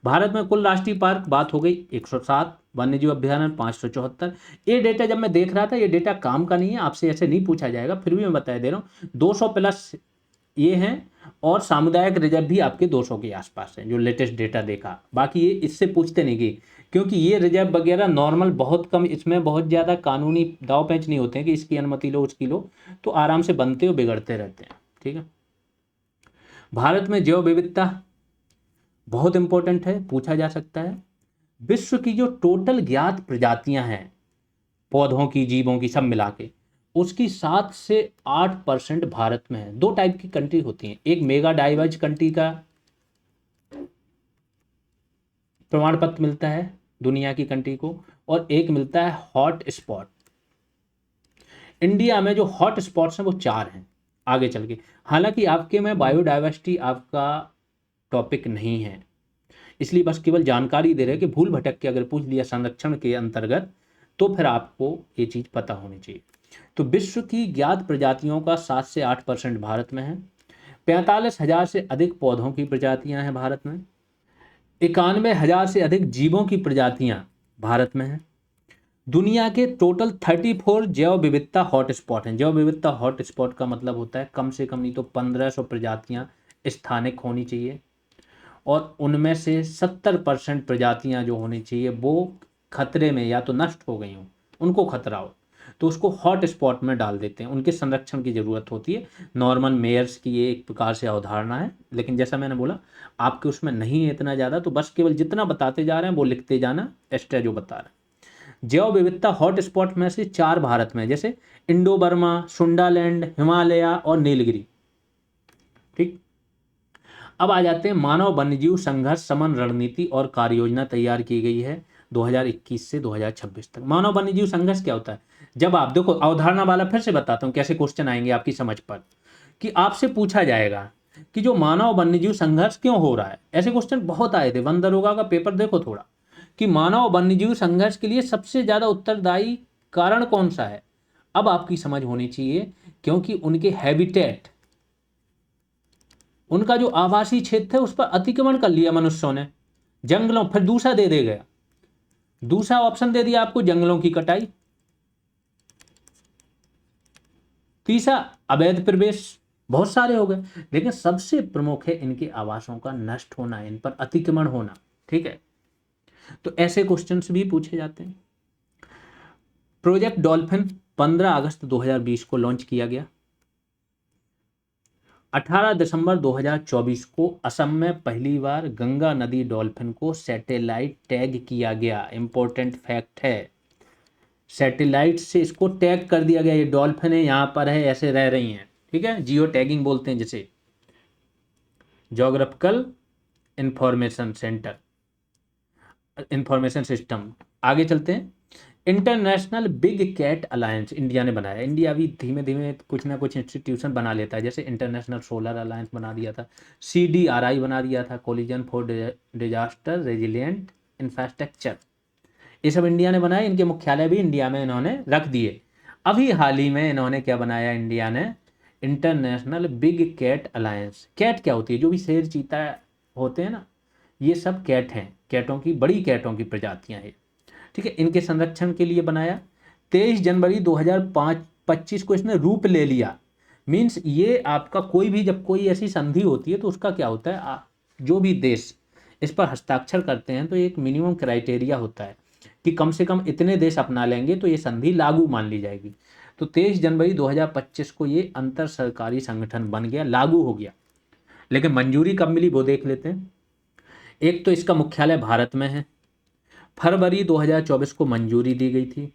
भारत में कुल राष्ट्रीय पार्क बात हो गई 107, वन्यजीव अभ्यारण्य 574। ये डेटा जब मैं देख रहा था, ये डेटा काम का नहीं है, आपसे ऐसे नहीं पूछा जाएगा, फिर भी मैं बता दे रहा हूँ 200 प्लस ये हैं। और सामुदायिक रिजर्व भी आपके 200 के आसपास है, जो लेटेस्ट डेटा देखा। बाकी ये इससे पूछते नहीं कि, क्योंकि ये रिजर्व वगैरह नॉर्मल बहुत कम, इसमें बहुत ज़्यादा कानूनी दाव पेंच नहीं होते हैं कि इसकी अनुमति लो उसकी लो, तो आराम से बनते और बिगड़ते रहते हैं। ठीक है, भारत में जैव विविधता बहुत इंपॉर्टेंट है, पूछा जा सकता है। विश्व की जो टोटल ज्ञात प्रजातियां हैं पौधों की, जीवों की, सब मिला के, उसकी 7 से 8% भारत में है। 2 टाइप की कंट्री होती हैं, एक मेगा डाइवर्ज कंट्री का प्रमाण पत्र मिलता है दुनिया की कंट्री को, और एक मिलता है हॉट स्पॉट। इंडिया में जो हॉट स्पॉट्स हैं वो 4 हैं आगे चल के। हालांकि आपके में बायोडाइवर्सिटी आपका टॉपिक नहीं है, इसलिए बस केवल जानकारी दे रहे हैं कि भूल भटक के अगर पूछ लिया संरक्षण के अंतर्गत तो फिर आपको ये चीज़ पता होनी चाहिए। तो विश्व की ज्ञात प्रजातियों का 7 से 8% भारत में है। 45,000 से अधिक पौधों की प्रजातियां हैं भारत में। 91,000 से अधिक जीवों की प्रजातियां भारत में हैं। दुनिया के टोटल 34 जैव विविधता हॉटस्पॉट हैं। जैव विविधता हॉटस्पॉट का मतलब होता है कम से कम नहीं तो 1500 प्रजातियां स्थानिक होनी चाहिए, और उनमें से 70% प्रजातियां जो होनी चाहिए वो खतरे में या तो नष्ट हो गई हों, उनको खतरा हो, तो उसको हॉट स्पॉट में डाल देते हैं, उनके संरक्षण की ज़रूरत होती है। नॉर्मन मेयर्स की ये एक प्रकार से अवधारणा है, लेकिन जैसा मैंने बोला आपके उसमें नहीं है इतना ज़्यादा, तो बस केवल जितना बताते जा रहे हैं वो लिखते जाना, एक्स्ट्रा जो बता रहे हैं। जैव विविधता हॉट स्पॉट में से 4 भारत में, जैसे इंडो बर्मा, सुंडालैंड, हिमालय और नीलगिरी। ठीक, अब आ जाते हैं मानव वन्यजीव संघर्ष समन रणनीति और कार्य योजना तैयार की गई है 2021 से 2026 तक। मानव वन्यजीव संघर्ष क्या होता है? जब आप देखो, अवधारणा वाला फिर से बताता हूं कैसे क्वेश्चन आएंगे आपकी समझ पर, कि आपसे पूछा जाएगा कि जो मानव वन्यजीव संघर्ष क्यों हो रहा है। ऐसे क्वेश्चन बहुत आए थे, वन दरोगा का पेपर देखो थोड़ा, कि मानव वन्यजीव संघर्ष के लिए सबसे ज्यादा उत्तरदायी कारण कौन सा है। अब आपकी समझ होनी चाहिए, क्योंकि उनके हैबिटेट, उनका जो आवासीय क्षेत्र है उस पर अतिक्रमण कर लिया मनुष्यों ने, जंगलों, फिर दूसरा दे दे गया, दूसरा ऑप्शन दे दिया आपको जंगलों की कटाई, तीसरा अवैध प्रवेश, बहुत सारे हो गए, लेकिन सबसे प्रमुख है इनके आवासों का नष्ट होना, इन पर अतिक्रमण होना। ठीक है, तो ऐसे क्वेश्चंस भी पूछे जाते हैं। प्रोजेक्ट डॉल्फिन 15 अगस्त 2020 को लॉन्च किया गया। 18 दिसंबर 2024 को असम में पहली बार गंगा नदी डॉल्फिन को सैटेलाइट टैग किया गया। इंपॉर्टेंट फैक्ट है, सैटेलाइट से इसको टैग कर दिया गया, ये डॉल्फिन है, यहाँ पर है, ऐसे रह रही हैं। ठीक है, जियो टैगिंग बोलते हैं जिसे, geographical information centre, information system. आगे चलते हैं। International big cat alliance India ने बनाया। इंडिया भी धीमे धीमे कुछ ना कुछ इंस्टीट्यूशन बना लेता है, जैसे इंटरनेशनल सोलर अलायंस बना दिया था, CDRI बना दिया था, collision for disaster resilient infrastructure, ये सब इंडिया ने बनाए। इनके मुख्यालय भी इंडिया में इन्होंने रख दिए। अभी हाल ही में इन्होंने क्या बनाया, इंडिया ने international big cat alliance. Cat क्या होती है? जो भी शेर चीता होते हैं ना, ये सब कैट हैं, कैटों की, बड़ी कैटों की प्रजातियां हैं। ठीक है, इनके संरक्षण के लिए बनाया। 23 जनवरी 2025 को इसने रूप ले लिया। मीन्स ये आपका कोई भी, जब कोई ऐसी संधि होती है तो उसका क्या होता है, जो भी देश इस पर हस्ताक्षर करते हैं तो एक मिनिमम क्राइटेरिया होता है कि कम से कम इतने देश अपना लेंगे तो ये संधि लागू मान ली जाएगी। तो 23 जनवरी 2025 को ये अंतर सरकारी संगठन बन गया, लागू हो गया। लेकिन मंजूरी कब मिली वो देख लेते हैं। एक तो इसका मुख्यालय भारत में है, फरवरी 2024 को मंजूरी दी गई थी।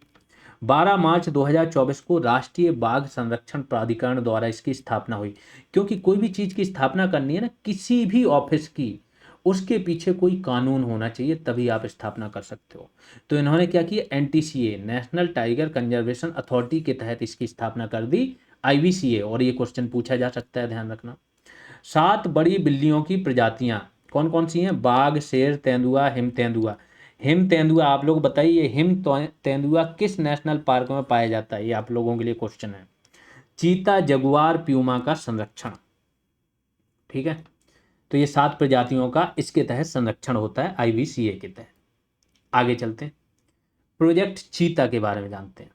12 मार्च 2024 को राष्ट्रीय बाघ संरक्षण प्राधिकरण द्वारा इसकी स्थापना हुई। क्योंकि कोई भी चीज़ की स्थापना करनी है ना, किसी भी ऑफिस की, उसके पीछे कोई कानून होना चाहिए, तभी आप स्थापना कर सकते हो। तो इन्होंने क्या किया, NTCA, national tiger conservation authority के तहत इसकी स्थापना कर दी, IBCA। और ये क्वेश्चन पूछा जा सकता है, ध्यान रखना। 7 बड़ी बिल्लियों की प्रजातियां कौन कौन सी हैं? बाघ, शेर, तेंदुआ, हिम तेंदुआ। हिम तेंदुआ, आप लोग बताइए, हिम तेंदुआ किस नेशनल पार्क में पाया जाता है? ये आप लोगों के लिए क्वेश्चन है। चीता, जगुआर, प्यूमा का संरक्षण। ठीक है, तो ये 7 प्रजातियों का इसके तहत संरक्षण होता है, IBCA के तहत। आगे चलते हैं, प्रोजेक्ट चीता के बारे में जानते हैं।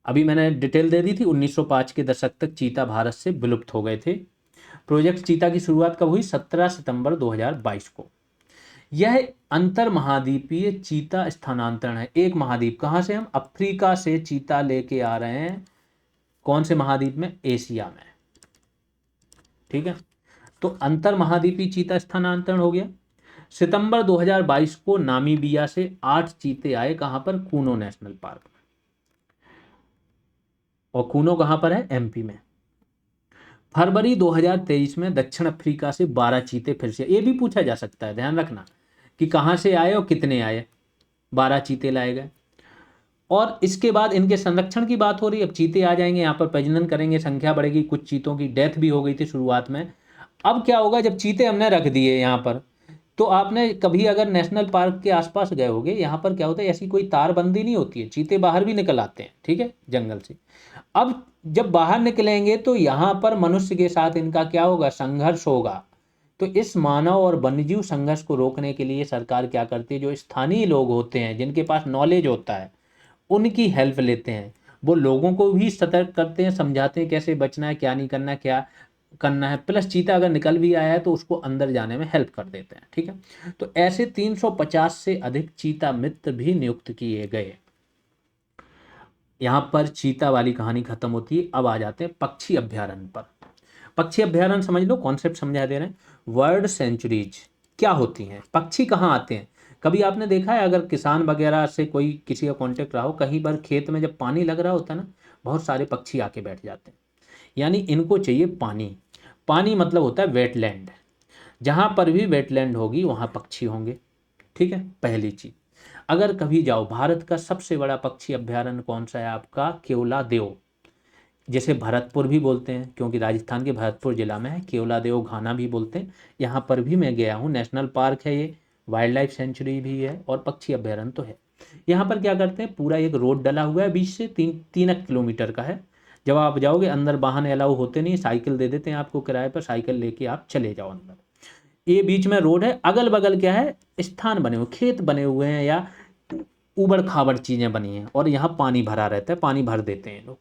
अभी मैंने डिटेल दे दी थी, 1905 के दशक तक चीता भारत से विलुप्त हो गए थे। प्रोजेक्ट चीता की शुरुआत कब हुई? 17 सितंबर 2022 को। यह अंतर महाद्वीपीय चीता स्थानांतरण है। एक महाद्वीप, कहाँ से? हम अफ्रीका से चीता लेके आ रहे हैं, कौन से महाद्वीप में? एशिया में। ठीक है, तो अंतर महाद्वीपीय चीता स्थानांतरण हो गया। सितंबर 2022 को नामीबिया से 8 चीते आए, कहां पर? कूनो नेशनल पार्क में। और कूनो कहां पर है? MP में। फरवरी 2023 में दक्षिण अफ्रीका से 12 चीते फिर से, ये भी पूछा जा सकता है, ध्यान रखना कि कहां से आए और कितने आए। 12 चीते लाए गए। और इसके बाद इनके संरक्षण की बात हो रही है। अब चीते आ जाएंगे यहाँ पर, प्रजनन करेंगे, संख्या बढ़ेगी, कुछ चीतों की डेथ भी हो गई थी शुरुआत में। अब क्या होगा, जब चीते हमने रख दिए यहाँ पर, तो आपने कभी अगर नेशनल पार्क के आसपास गए होगे, यहाँ पर क्या होता है, ऐसी कोई तारबंदी नहीं होती है, चीते बाहर भी निकल आते हैं, ठीक है, जंगल से। अब जब बाहर निकलेंगे तो यहाँ पर मनुष्य के साथ इनका क्या होगा? संघर्ष होगा। तो इस मानव और वन्यजीव संघर्ष को रोकने के लिए सरकार क्या करती है, जो स्थानीय लोग होते हैं, जिनके पास नॉलेज होता है, उनकी हेल्प लेते हैं। वो लोगों को भी सतर्क करते हैं, समझाते हैं कैसे बचना है, क्या नहीं करना, क्या करना है। प्लस चीता अगर निकल भी आया है तो उसको अंदर जाने में हेल्प कर देते हैं। ठीक है, तो ऐसे 350 से अधिक चीता मित्र भी नियुक्त किए गए। यहाँ पर चीता वाली कहानी खत्म होती है। अब आ जाते हैं पक्षी अभ्यारण्य पर। पक्षी अभ्यारण्य समझ लो, कॉन्सेप्ट समझा दे रहे हैं। वर्ड सेंचुरीज क्या होती हैं? पक्षी कहाँ आते हैं? कभी आपने देखा है, अगर किसान वगैरह से कोई किसी का कांटेक्ट रहा हो, कहीं पर खेत में जब पानी लग रहा होता है ना, बहुत सारे पक्षी आके बैठ जाते हैं। यानी इनको चाहिए पानी। पानी मतलब होता है वेटलैंड। जहाँ पर भी वेटलैंड होगी वहाँ पक्षी होंगे। ठीक है, पहली चीज। अगर कभी जाओ, भारत का सबसे बड़ा पक्षी अभ्यारण्य कौन सा है आपका? केवलादेव, जिसे भरतपुर भी बोलते हैं, क्योंकि राजस्थान के भरतपुर जिला में है। केवलादेव घाना भी बोलते हैं। यहाँ पर भी मैं गया हूँ। नेशनल पार्क है ये, वाइल्ड लाइफ सेंचुरी भी है और पक्षी अभ्यारण्य तो है। यहाँ पर क्या करते हैं, पूरा एक रोड डला हुआ है बीच से, 3 किलोमीटर का है। जब आप जाओगे अंदर वाहन अलाउ होते नहीं, साइकिल दे देते हैं आपको किराए पर, साइकिल लेके आप चले जाओ अंदर। ये बीच में रोड है, अगल बगल क्या है, स्थान बने हुए, खेत बने हुए हैं या उबड़ खाबड़ चीज़ें बनी हैं, और यहाँ पानी भरा रहता है, पानी भर देते हैं लोग।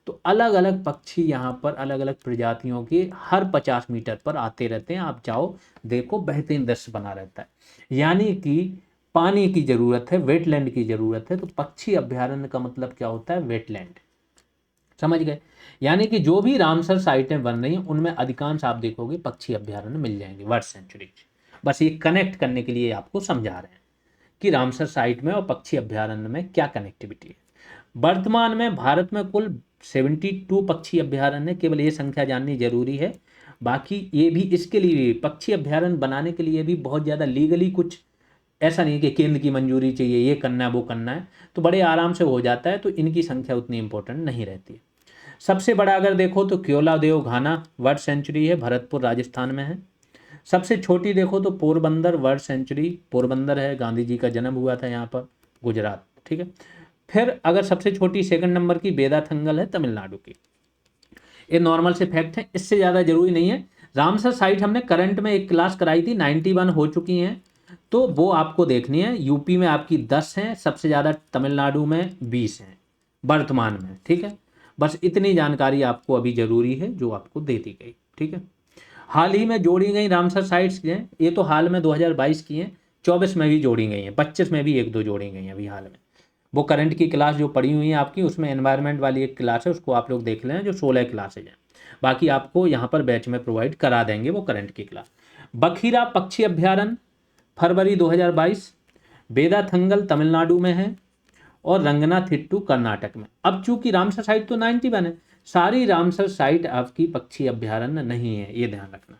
तो अलग अलग पक्षी यहाँ पर अलग अलग प्रजातियों के हर 50 मीटर पर आते रहते हैं। आप जाओ देखो, बेहतरीन दृश्य बना रहता है। यानी कि पानी की ज़रूरत है, वेटलैंड की ज़रूरत है। तो पक्षी अभ्यारण्य का मतलब क्या होता है? वेटलैंड। समझ गए? यानी कि जो भी रामसर साइटें बन रही हैं उनमें अधिकांश आप देखोगे पक्षी अभ्यारण्य मिल जाएंगे, बर्ड सेंचुरी। बस ये कनेक्ट करने के लिए आपको समझा रहे हैं कि रामसर साइट में और पक्षी अभ्यारण्य में क्या कनेक्टिविटी है। वर्तमान में भारत में कुल 72 पक्षी अभ्यारण्य, केवल ये संख्या जाननी जरूरी है। बाकी ये भी, इसके लिए पक्षी अभ्यारण्य बनाने के लिए भी बहुत ज़्यादा लीगली कुछ ऐसा नहीं कि केंद्र की मंजूरी चाहिए, ये करना है वो करना है, तो बड़े आराम से हो जाता है। तो इनकी संख्या उतनी इंपॉर्टेंट नहीं रहती है। सबसे बड़ा अगर देखो तो केवलादेव घाना वर्ड सेंचुरी है, भरतपुर राजस्थान में है। सबसे छोटी देखो तो पोरबंदर वर्ड सेंचुरी, पोरबंदर है, गांधी जी का जन्म हुआ था यहाँ पर, गुजरात। ठीक है। फिर अगर सबसे छोटी सेकंड नंबर की बेदाथंगल है, तमिलनाडु की। ये नॉर्मल से फैक्ट है, इससे ज़्यादा जरूरी नहीं है। रामसर साइट हमने करंट में एक क्लास कराई थी, 91 हो चुकी हैं, तो वो आपको देखनी है। यूपी में आपकी 10 हैं, सबसे ज़्यादा तमिलनाडु में 20 हैं वर्तमान में। ठीक है, बस इतनी जानकारी आपको अभी जरूरी है जो आपको दे दी गई। ठीक है। हाल ही में जोड़ी गई रामसर साइट्स हैं, ये तो हाल में 2022 की हैं, 24 में भी जोड़ी गई हैं, 25 में भी एक दो जोड़ी गई हैं अभी हाल में। वो करंट की क्लास जो पड़ी हुई है आपकी, उसमें एनवायरनमेंट वाली एक क्लास है, उसको आप लोग देख लें, जो 16 क्लासेज हैं। बाकी आपको यहाँ पर बैच में प्रोवाइड करा देंगे वो करंट की क्लास। बखीरा पक्षी अभ्यारण्य फरवरी 2022, बेदाथंगल तमिलनाडु में है, और रंगनाथिट्टू कर्नाटक में। अब चूंकि रामसर साइट तो 91 है, सारी रामसर साइट आपकी पक्षी अभ्यारण्य नहीं है, ये ध्यान रखना।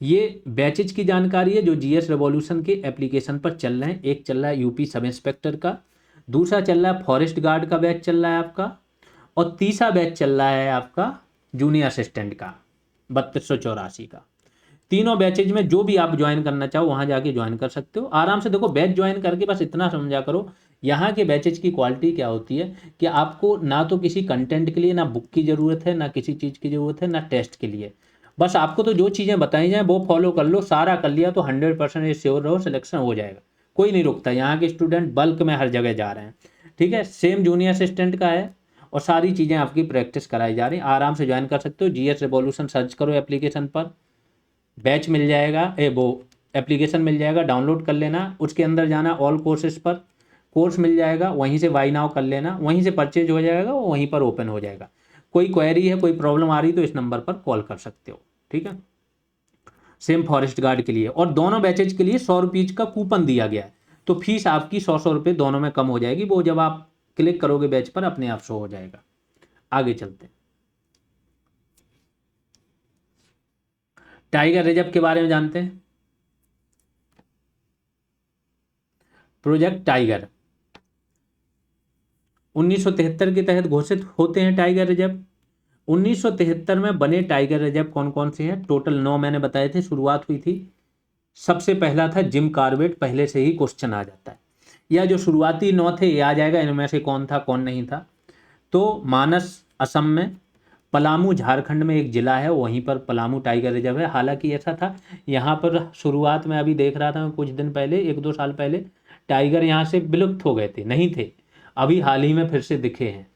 ये बैचेज की जानकारी है जो जीएस रेवोल्यूशन के एप्लीकेशन पर चल रहे हैं। एक चल रहा है यूपी सब इंस्पेक्टर का, दूसरा चल रहा है फॉरेस्ट गार्ड का बैच चल रहा है आपका, और तीसरा बैच चल रहा है आपका जूनियर असिस्टेंट का 3284 का। तीनों बैचेज में जो भी आप ज्वाइन करना चाहो वहां जाके ज्वाइन कर सकते हो आराम से। देखो, बैच ज्वाइन करके बस इतना समझा करो, यहाँ के बैचेज की क्वालिटी क्या होती है कि आपको ना तो किसी कंटेंट के लिए ना बुक की ज़रूरत है, ना किसी चीज़ की ज़रूरत है, ना टेस्ट के लिए। बस आपको तो जो चीज़ें बताई जाएँ वो फॉलो कर लो, सारा कर लिया तो 100% ये श्योर रहो सिलेक्शन हो जाएगा। कोई नहीं रुकता, यहाँ के स्टूडेंट बल्क में हर जगह जा रहे हैं। ठीक है, सेम जूनियर असिस्टेंट का है, और सारी चीज़ें आपकी प्रैक्टिस कराई जा रही हैं। आराम से ज्वाइन कर सकते हो। जीएस रेवोल्यूशन सर्च करो एप्लीकेशन पर, बैच मिल जाएगा, वो एप्लीकेशन मिल जाएगा, डाउनलोड कर लेना, उसके अंदर जाना ऑल कोर्सेज पर, कोर्स मिल जाएगा, वहीं से बाई नाउ कर लेना, वहीं से परचेज हो जाएगा, वो वहीं पर ओपन हो जाएगा। कोई क्वेरी है, कोई प्रॉब्लम आ रही तो इस नंबर पर कॉल कर सकते हो। ठीक है। सेम फॉरेस्ट गार्ड के लिए, और दोनों बैचेज के लिए 100 रुपीज़ का कूपन दिया गया है, तो फीस आपकी 100 रुपये दोनों में कम हो जाएगी। वो जब आप क्लिक करोगे बैच पर अपने आप शो हो जाएगा। आगे चलते हैं, टाइगर रिजर्व के बारे में जानते हैं। प्रोजेक्ट टाइगर 1973 के तहत घोषित होते हैं टाइगर रिजर्व। 1973 में बने टाइगर रिजर्व कौन कौन से हैं? टोटल 9 मैंने बताए थे, शुरुआत हुई थी। सबसे पहला था जिम कॉर्बेट, पहले से ही क्वेश्चन आ जाता है, या जो शुरुआती 9 थे ये आ जाएगा, इनमें से कौन था कौन नहीं था। तो मानस असम में, पलामू झारखंड में एक जिला है, वहीं पर पलामू टाइगर रिजर्व है। हालांकि ऐसा था, यहाँ पर शुरुआत में अभी देख रहा था मैं कुछ दिन पहले, 1-2 साल पहले, टाइगर यहाँ से विलुप्त हो गए थे, नहीं थे, अभी हाल ही में फिर से दिखे हैं।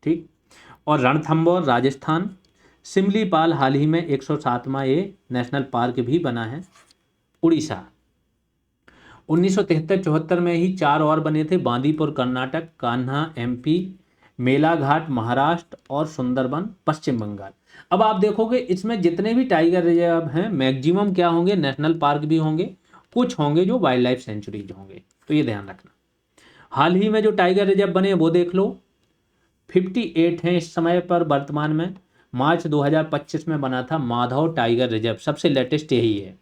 ठीक। और रणथंभौर राजस्थान, सिमलीपाल हाल ही में 107वां ये नेशनल पार्क भी बना है, उड़ीसा। 1973-74 में ही 4 और बने थे, बांदीपुर कर्नाटक, कान्हा एमपी, मेलाघाट महाराष्ट्र, और सुंदरबन पश्चिम बंगाल। अब आप देखोगे इसमें जितने भी टाइगर रिजर्व हैं मैक्सिमम क्या होंगे, नेशनल पार्क भी होंगे, कुछ होंगे जो वाइल्ड लाइफ सेंचुरीज होंगे, तो ये ध्यान रखना। हाल ही में जो टाइगर रिजर्व बने वो देख लो, 58 हैं इस समय पर वर्तमान में। मार्च 2025 में बना था माधव टाइगर रिजर्व, सबसे लेटेस्ट यही है।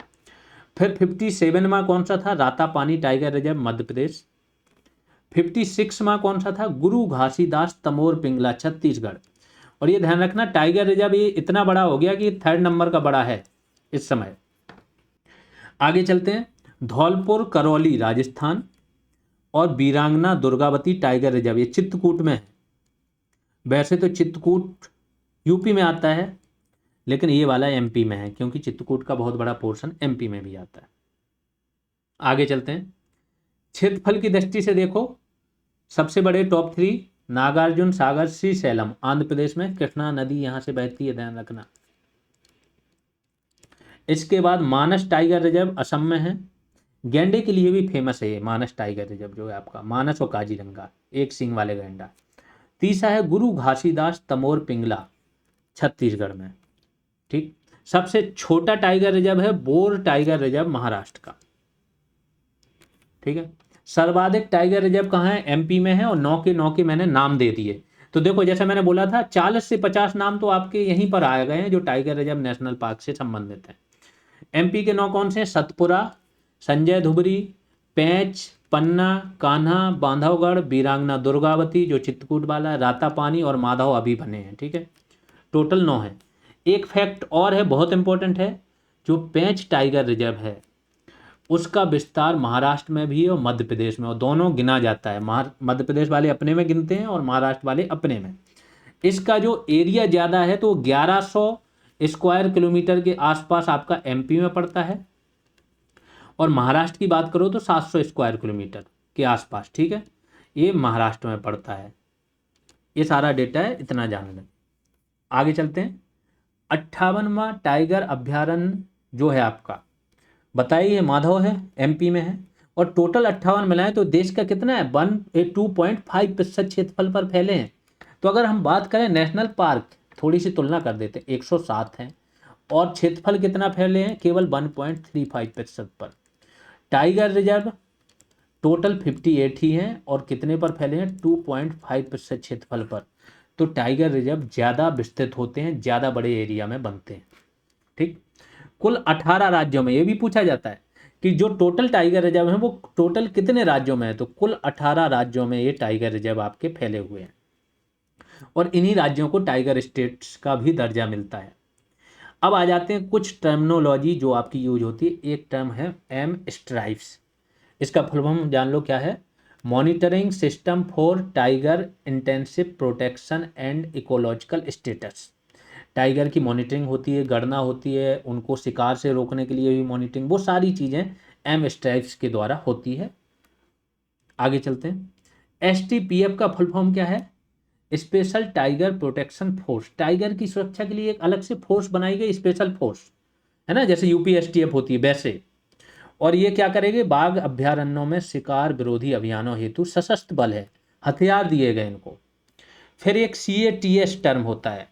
फिर 57वां कौन सा था, रातापानी टाइगर रिजर्व मध्य प्रदेश। 56वां कौन सा था, गुरु घासीदास तमोर पिंगला छत्तीसगढ़। और ये ध्यान रखना टाइगर रिजर्व ये इतना बड़ा हो गया कि 3rd नंबर का बड़ा है इस समय। आगे चलते हैं, धौलपुर करौली राजस्थान और वीरांगना दुर्गावती टाइगर रिजर्व ये चित्रकूट में है। वैसे तो चित्रकूट यूपी में आता है, लेकिन ये वाला एमपी में है, क्योंकि चित्रकूट का बहुत बड़ा पोर्शन एमपी में भी आता है। आगे चलते हैं, क्षेत्रफल की दृष्टि से देखो सबसे बड़े टॉप 3 नागार्जुन सागर श्रीशैलम आंध्र प्रदेश में, कृष्णा नदी यहां से बहती है, ध्यान रखना। इसके बाद मानस टाइगर रिजर्व असम में है, गैंडे के लिए भी फेमस है ये मानस टाइगर रिजर्व जो है आपका, मानस और काजीरंगा एक सींग वाले गैंडा। तीसरा है गुरु घासीदास तमोर पिंगला छत्तीसगढ़ में। ठीक, सबसे छोटा टाइगर रिजर्व है बोर टाइगर रिजर्व महाराष्ट्र का। ठीक है, सर्वाधिक टाइगर रिजर्व कहाँ है, एमपी में है, और 9 के 9 के मैंने नाम दे दिए। तो देखो जैसे मैंने बोला था 40 से 50 नाम तो आपके यहीं पर आ गए हैं जो टाइगर रिजर्व नेशनल पार्क से संबंधित हैं। एमपी के 9 कौन से हैं, सतपुरा, संजय धुबरी, पेंच, पन्ना, कान्हा, बांधवगढ़, वीरांगना दुर्गावती जो चित्रकूट वाला, रातापानी और माधव अभी बने हैं। ठीक है, टोटल 9 है। एक फैक्ट और है बहुत इंपॉर्टेंट है, जो पेंच टाइगर रिजर्व है उसका विस्तार महाराष्ट्र में भी है और मध्य प्रदेश में, और दोनों गिना जाता है। मध्य प्रदेश वाले अपने में गिनते हैं और महाराष्ट्र वाले अपने में। इसका जो एरिया ज़्यादा है तो 1100 स्क्वायर किलोमीटर के आसपास आपका एमपी में पड़ता है, और महाराष्ट्र की बात करो तो 700 स्क्वायर किलोमीटर के आसपास। ठीक है, ये महाराष्ट्र में पड़ता है। ये सारा डेटा है, इतना जान लें। आगे चलते हैं, 58वां टाइगर अभ्यारण्य जो है आपका, बताइए, माधव है, एमपी में है, और टोटल 58 मिलाएं तो देश का कितना है, 2.5% क्षेत्रफल पर फैले हैं। तो अगर हम बात करें नेशनल पार्क, थोड़ी सी तुलना कर देते हैं, 107 हैं, और क्षेत्रफल कितना फैले हैं, केवल 1.35% पर। टाइगर रिजर्व टोटल 58 ही हैं, और कितने पर फैले हैं, 2.5% क्षेत्रफल पर। तो टाइगर रिजर्व ज़्यादा विस्तृत होते हैं, ज़्यादा बड़े एरिया में बनते हैं। ठीक, कुल 18 राज्यों में, ये भी पूछा जाता है कि जो टोटल टाइगर रिजर्व है वो टोटल कितने राज्यों में है, तो कुल 18 राज्यों में ये टाइगर रिजर्व आपके फैले हुए हैं, और इन्हीं राज्यों को टाइगर स्टेट्स का भी दर्जा मिलता है। अब आ जाते हैं कुछ टर्मिनोलॉजी जो आपकी यूज होती है। एक टर्म है एम स्ट्राइप्स, इसका फुल फॉर्म जान लो क्या है, monitoring system for tiger intensive protection and ecological status. Tiger की मॉनिटरिंग होती है, गणना होती है, उनको शिकार से रोकने के लिए भी मॉनिटरिंग, वो सारी चीज़ें एम स्ट्राइप्स के द्वारा होती है। आगे चलते हैं, एसटीपीएफ का फुल फॉर्म क्या है, special tiger protection force. Tiger की सुरक्षा के लिए एक अलग से फोर्स बनाई गई, स्पेशल फोर्स है ना, जैसे यूपीएसटीएफ होती है वैसे। और ये क्या करेंगे, बाघ अभ्यारण्यों में शिकार विरोधी अभियानों हेतु सशस्त्र बल है, हथियार दिए गए इनको। फिर एक CATS टर्म होता है,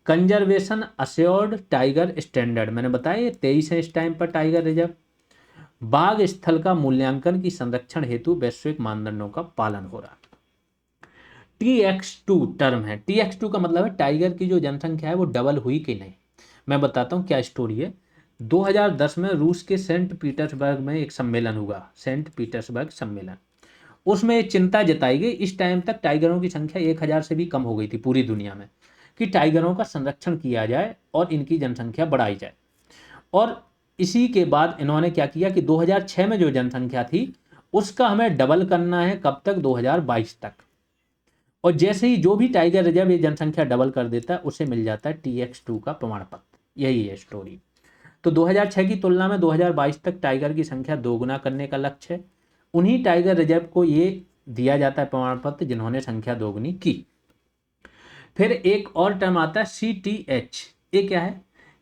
कंजर्वेशन अश्योर्ड टाइगर स्टैंडर्ड, मैंने बताया ये 23 है इस टाइम पर टाइगर रिजर्व। बाघ स्थल का मूल्यांकन की संरक्षण हेतु वैश्विक मानदंडों का पालन हो रहा। TX2 टर्म है, TX2 का मतलब है टाइगर की जो जनसंख्या है वो डबल हुई कि नहीं। मैं बताता हूँ क्या स्टोरी है। 2010 में रूस के सेंट पीटर्सबर्ग में एक सम्मेलन हुआ, सेंट पीटर्सबर्ग सम्मेलन। उसमें एक चिंता जताई गई, इस टाइम तक टाइगरों की संख्या 1000 से भी कम हो गई थी पूरी दुनिया में, कि टाइगरों का संरक्षण किया जाए और इनकी जनसंख्या बढ़ाई जाए। और इसी के बाद इन्होंने क्या किया कि 2006 में जो जनसंख्या थी उसका हमें डबल करना है, कब तक, 2022 तक। और जैसे ही जो भी टाइगर रिजर्व ये जनसंख्या डबल कर देता है उसे मिल जाता है TX2 का प्रमाण पत्र। यही है स्टोरी। तो 2006 की तुलना में 2022 तक टाइगर की संख्या दोगुना करने का लक्ष्य है। उन्हीं टाइगर रिजर्व को ये दिया जाता है प्रमाण पत्र जिन्होंने संख्या दोगुनी की। फिर एक और टर्म आता है CTH, ये क्या है,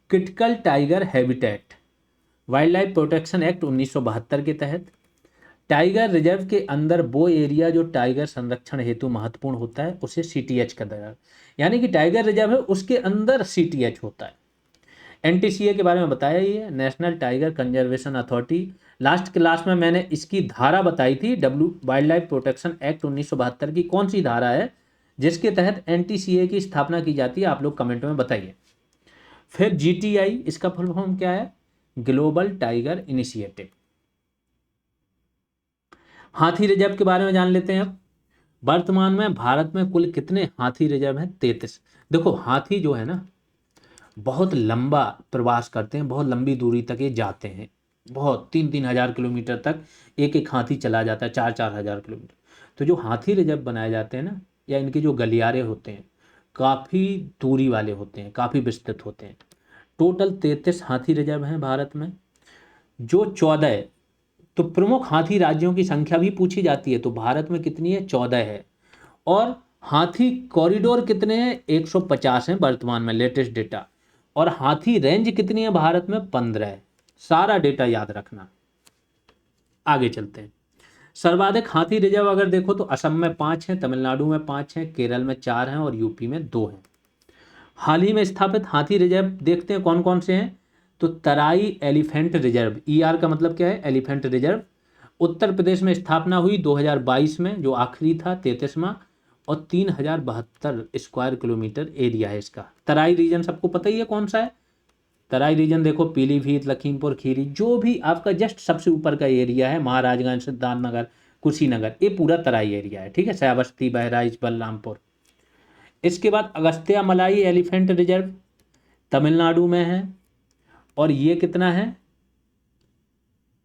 critical tiger habitat, wild life protection act 1972 के तहत। टाइगर रिजर्व के अंदर वो एरिया जो टाइगर संरक्षण हेतु महत्वपूर्ण होता है उसे CTH का दर्जा, यानी कि टाइगर रिजर्व है उसके अंदर CTH होता है। NTCA के बारे में बताया ही है, national tiger conservation authority. Last class में मैंने इसकी धारा बताई थी, वाइल्ड लाइफ प्रोटेक्शन एक्ट 1972 की कौन सी धारा है जिसके तहत NTCA की स्थापना की जाती है, आप लोग कमेंट में बताइए। फिर GTI, इसका फुल फॉर्म क्या है? Global tiger initiative. हाथी रिजर्व के बारे में जान लेते हैं अब। वर्तमान में भारत में कुल कितने हाथी रिजर्व हैं? 33। देखो हाथी जो है ना बहुत लंबा प्रवास करते हैं, बहुत लंबी दूरी तक ये जाते हैं, बहुत 3-3 हज़ार किलोमीटर तक एक एक हाथी चला जाता है, 4-4 हज़ार किलोमीटर। तो जो हाथी रिजर्व बनाए जाते हैं ना, या इनके जो गलियारे होते हैं काफ़ी दूरी वाले होते हैं, काफ़ी विस्तृत होते हैं। टोटल 33 हाथी रिजर्व हैं भारत में। जो 14, तो प्रमुख हाथी राज्यों की संख्या भी पूछी जाती है, तो भारत में कितनी है? 14 है। और हाथी कॉरिडोर कितने हैं? 150 हैं वर्तमान में, लेटेस्ट डेटा। और हाथी रेंज कितनी है भारत में? 15 है। सारा डेटा याद रखना। आगे चलते हैं। सर्वाधिक हाथी रिजर्व अगर देखो तो असम में 5 हैं, तमिलनाडु में 5 हैं, केरल में 4 हैं और यूपी में 2 हैं। हाल ही में स्थापित हाथी रिजर्व देखते हैं कौन कौन से हैं। तो तराई एलिफेंट रिजर्व, ER का मतलब क्या है? Elephant reserve. उत्तर प्रदेश में स्थापना हुई 2022 में, जो आखिरी था 33वां, और 3072 स्क्वायर किलोमीटर एरिया है इसका। तराई रीजन सबको पता ही है कौन सा है। तराई रीजन देखो पीलीभीत, लखीमपुर खीरी, जो भी आपका जस्ट सबसे ऊपर का एरिया है, महाराजगंज, सिद्धार्थनगर, कुशीनगर, ये पूरा तराई एरिया है, ठीक है। श्रावस्ती, बहराइच, बलरामपुर। इसके बाद अगस्त्य मलाई एलिफेंट रिजर्व तमिलनाडु में है, और ये कितना है?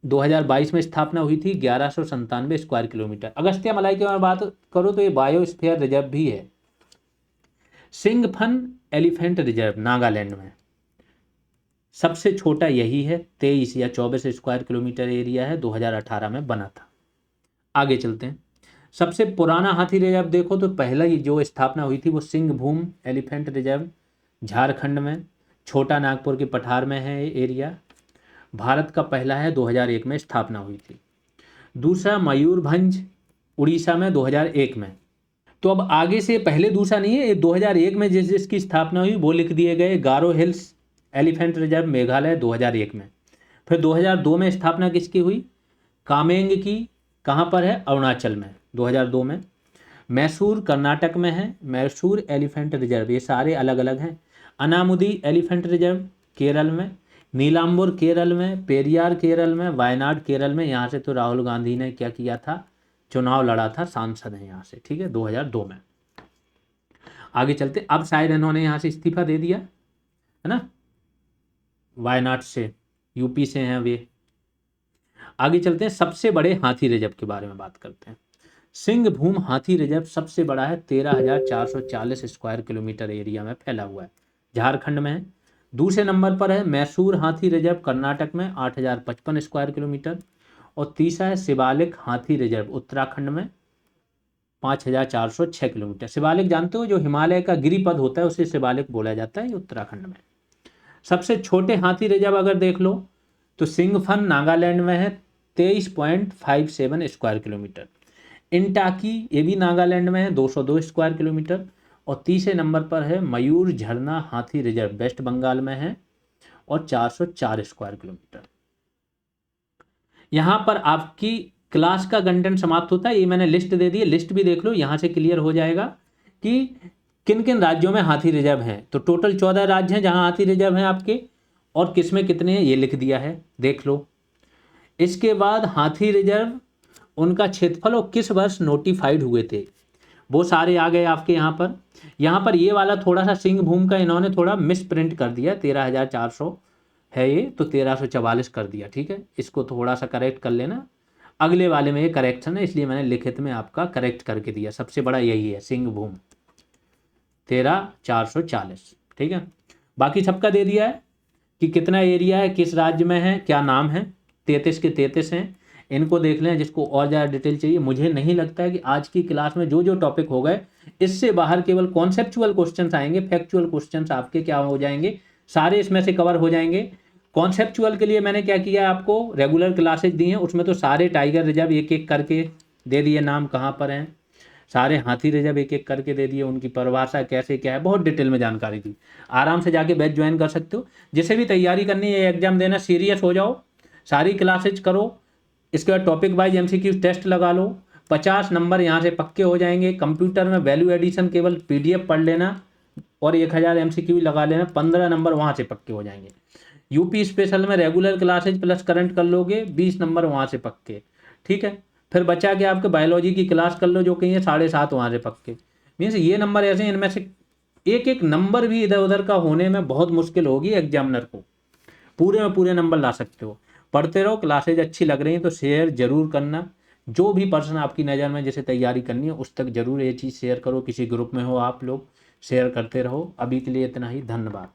2022 में स्थापना हुई थी, 1197 स्क्वायर किलोमीटर। अगस्त्य मलाई की मैं बात करूँ तो ये बायोस्फीयर रिजर्व भी है। सिंगफन एलिफेंट रिजर्व नागालैंड में, सबसे छोटा यही है, 23 या 24 स्क्वायर किलोमीटर एरिया है, 2018 में बना था। आगे चलते हैं। सबसे पुराना हाथी रिजर्व देखो तो पहला ही जो स्थापना हुई थी वो सिंहभूम एलिफेंट रिजर्व झारखंड में, छोटा नागपुर के पठार में है ये एरिया। भारत का पहला है, 2001 में स्थापना हुई थी। दूसरा मयूरभंज उड़ीसा में 2001 में। तो अब आगे से पहले दूसरा नहीं है, ये 2001 में जिसकी स्थापना हुई वो लिख दिए गए। गारो हिल्स एलिफेंट रिजर्व मेघालय 2001 में। फिर 2002 में स्थापना किसकी हुई? कामेंग की। कहाँ पर है? अरुणाचल में, 2002 में। मैसूर कर्नाटक में है, मैसूर एलिफेंट रिजर्व, ये सारे अलग अलग हैं। अनामुदी एलिफेंट रिजर्व केरल में, नीलाम्बुर केरल में, पेरियार केरल में, वायनाड केरल में। यहाँ से तो राहुल गांधी ने क्या किया था? चुनाव लड़ा था, सांसद है यहाँ से, ठीक है, 2002 में। आगे चलते, अब शायद इन्होंने यहाँ से इस्तीफा दे दिया है ना, वायनाड से, यूपी से हैं वे। आगे चलते हैं, सबसे बड़े हाथी रिजर्व के बारे में बात करते हैं। सिंहभूम हाथी रिजर्व सबसे बड़ा है, 13,440 स्क्वायर किलोमीटर एरिया में फैला हुआ है, झारखंड में है। दूसरे नंबर पर है मैसूर हाथी रिजर्व कर्नाटक में, 8,055 स्क्वायर किलोमीटर। और तीसरा है शिवालिक हाथी रिजर्व उत्तराखंड में, 5,406 किलोमीटर। शिवालिक जानते हो, जो हिमालय का गिरिपद होता है उसे शिवालिक बोला जाता है, ये उत्तराखंड में। सबसे छोटे हाथी रिजर्व अगर देख लो तो सिंगफन नागालैंड में है, 23.57 स्क्वायर किलोमीटर। इंटाकी ये भी नागालैंड में है, 202 स्क्वायर किलोमीटर। और तीसरे नंबर पर है मयूर झरना हाथी रिजर्व, वेस्ट बंगाल में है, और 404 स्क्वायर किलोमीटर। यहाँ पर आपकी क्लास का कंटेंट समाप्त होता है। ये मैंने लिस्ट दे दी है, लिस्ट भी देख लो, यहाँ से क्लियर हो जाएगा कि किन किन राज्यों में हाथी रिजर्व हैं। तो टोटल 14 राज्य हैं जहाँ हाथी रिजर्व हैं आपके, और किस में कितने हैं ये लिख दिया है, देख लो। इसके बाद हाथी रिजर्व, उनका क्षेत्रफल और किस वर्ष नोटिफाइड हुए थे, वो सारे आ गए आपके यहाँ पर। यहाँ पर ये वाला थोड़ा सा सिंहभूम का इन्होंने थोड़ा मिस प्रिंट कर दिया, 13,400 है ये, तो 1344 कर दिया, ठीक है। इसको थोड़ा सा करेक्ट कर लेना, अगले वाले में ये करेक्शन है, इसलिए मैंने लिखित में आपका करेक्ट करके दिया। सबसे बड़ा यही है सिंहभूम, 13,440, ठीक है। बाकी सबका दे दिया है कि कितना एरिया है, किस राज्य में है, क्या नाम है। 33 के 33 हैं, इनको देख लें। जिसको और ज़्यादा डिटेल चाहिए, मुझे नहीं लगता है कि आज की क्लास में जो जो टॉपिक हो गए इससे बाहर केवल कॉन्सेप्चुअल क्वेश्चंस आएंगे, फैक्चुअल क्वेश्चंस आपके क्या हो जाएंगे, सारे इसमें से कवर हो जाएंगे। कॉन्सेप्चुअल के लिए मैंने क्या किया, आपको रेगुलर क्लासेज दी हैं, उसमें तो सारे टाइगर रिजर्व एक एक करके दे दिए, नाम कहाँ पर हैं, सारे हाथी रिजर्व एक एक करके दे दिए, उनकी परिभाषा कैसे क्या है, बहुत डिटेल में जानकारी दी। आराम से जाके बैच ज्वाइन कर सकते हो। जिसे भी तैयारी करनी है एग्जाम देना, सीरियस हो जाओ, सारी क्लासेज करो। इसके बाद टॉपिक वाइज MCQ टेस्ट लगा लो, 50 नंबर यहाँ से पक्के हो जाएंगे। कंप्यूटर में वैल्यू एडिशन केवल PDF पढ़ लेना और 1000 MCQ लगा लेना, 15 नंबर वहाँ से पक्के हो जाएंगे। यूपी स्पेशल में रेगुलर क्लासेज प्लस करंट कर लोगे, 20 नंबर वहाँ से पक्के। ठीक है, फिर बचा के आपके बायोलॉजी की क्लास कर लो जो कहीं 7.5 वहाँ से पक्के। मीन्स ये नंबर ऐसे हैं, इनमें से एक एक नंबर भी इधर उधर का होने में बहुत मुश्किल होगी एग्जामिनर को, पूरे में पूरे नंबर ला सकते हो। पढ़ते रहो, क्लासेज अच्छी लग रही हैं तो शेयर जरूर करना। जो भी पर्सन आपकी नज़र में जैसे तैयारी करनी है उस तक जरूर ये चीज़ शेयर करो, किसी ग्रुप में हो आप लोग शेयर करते रहो। अभी के लिए इतना ही, धन्यवाद।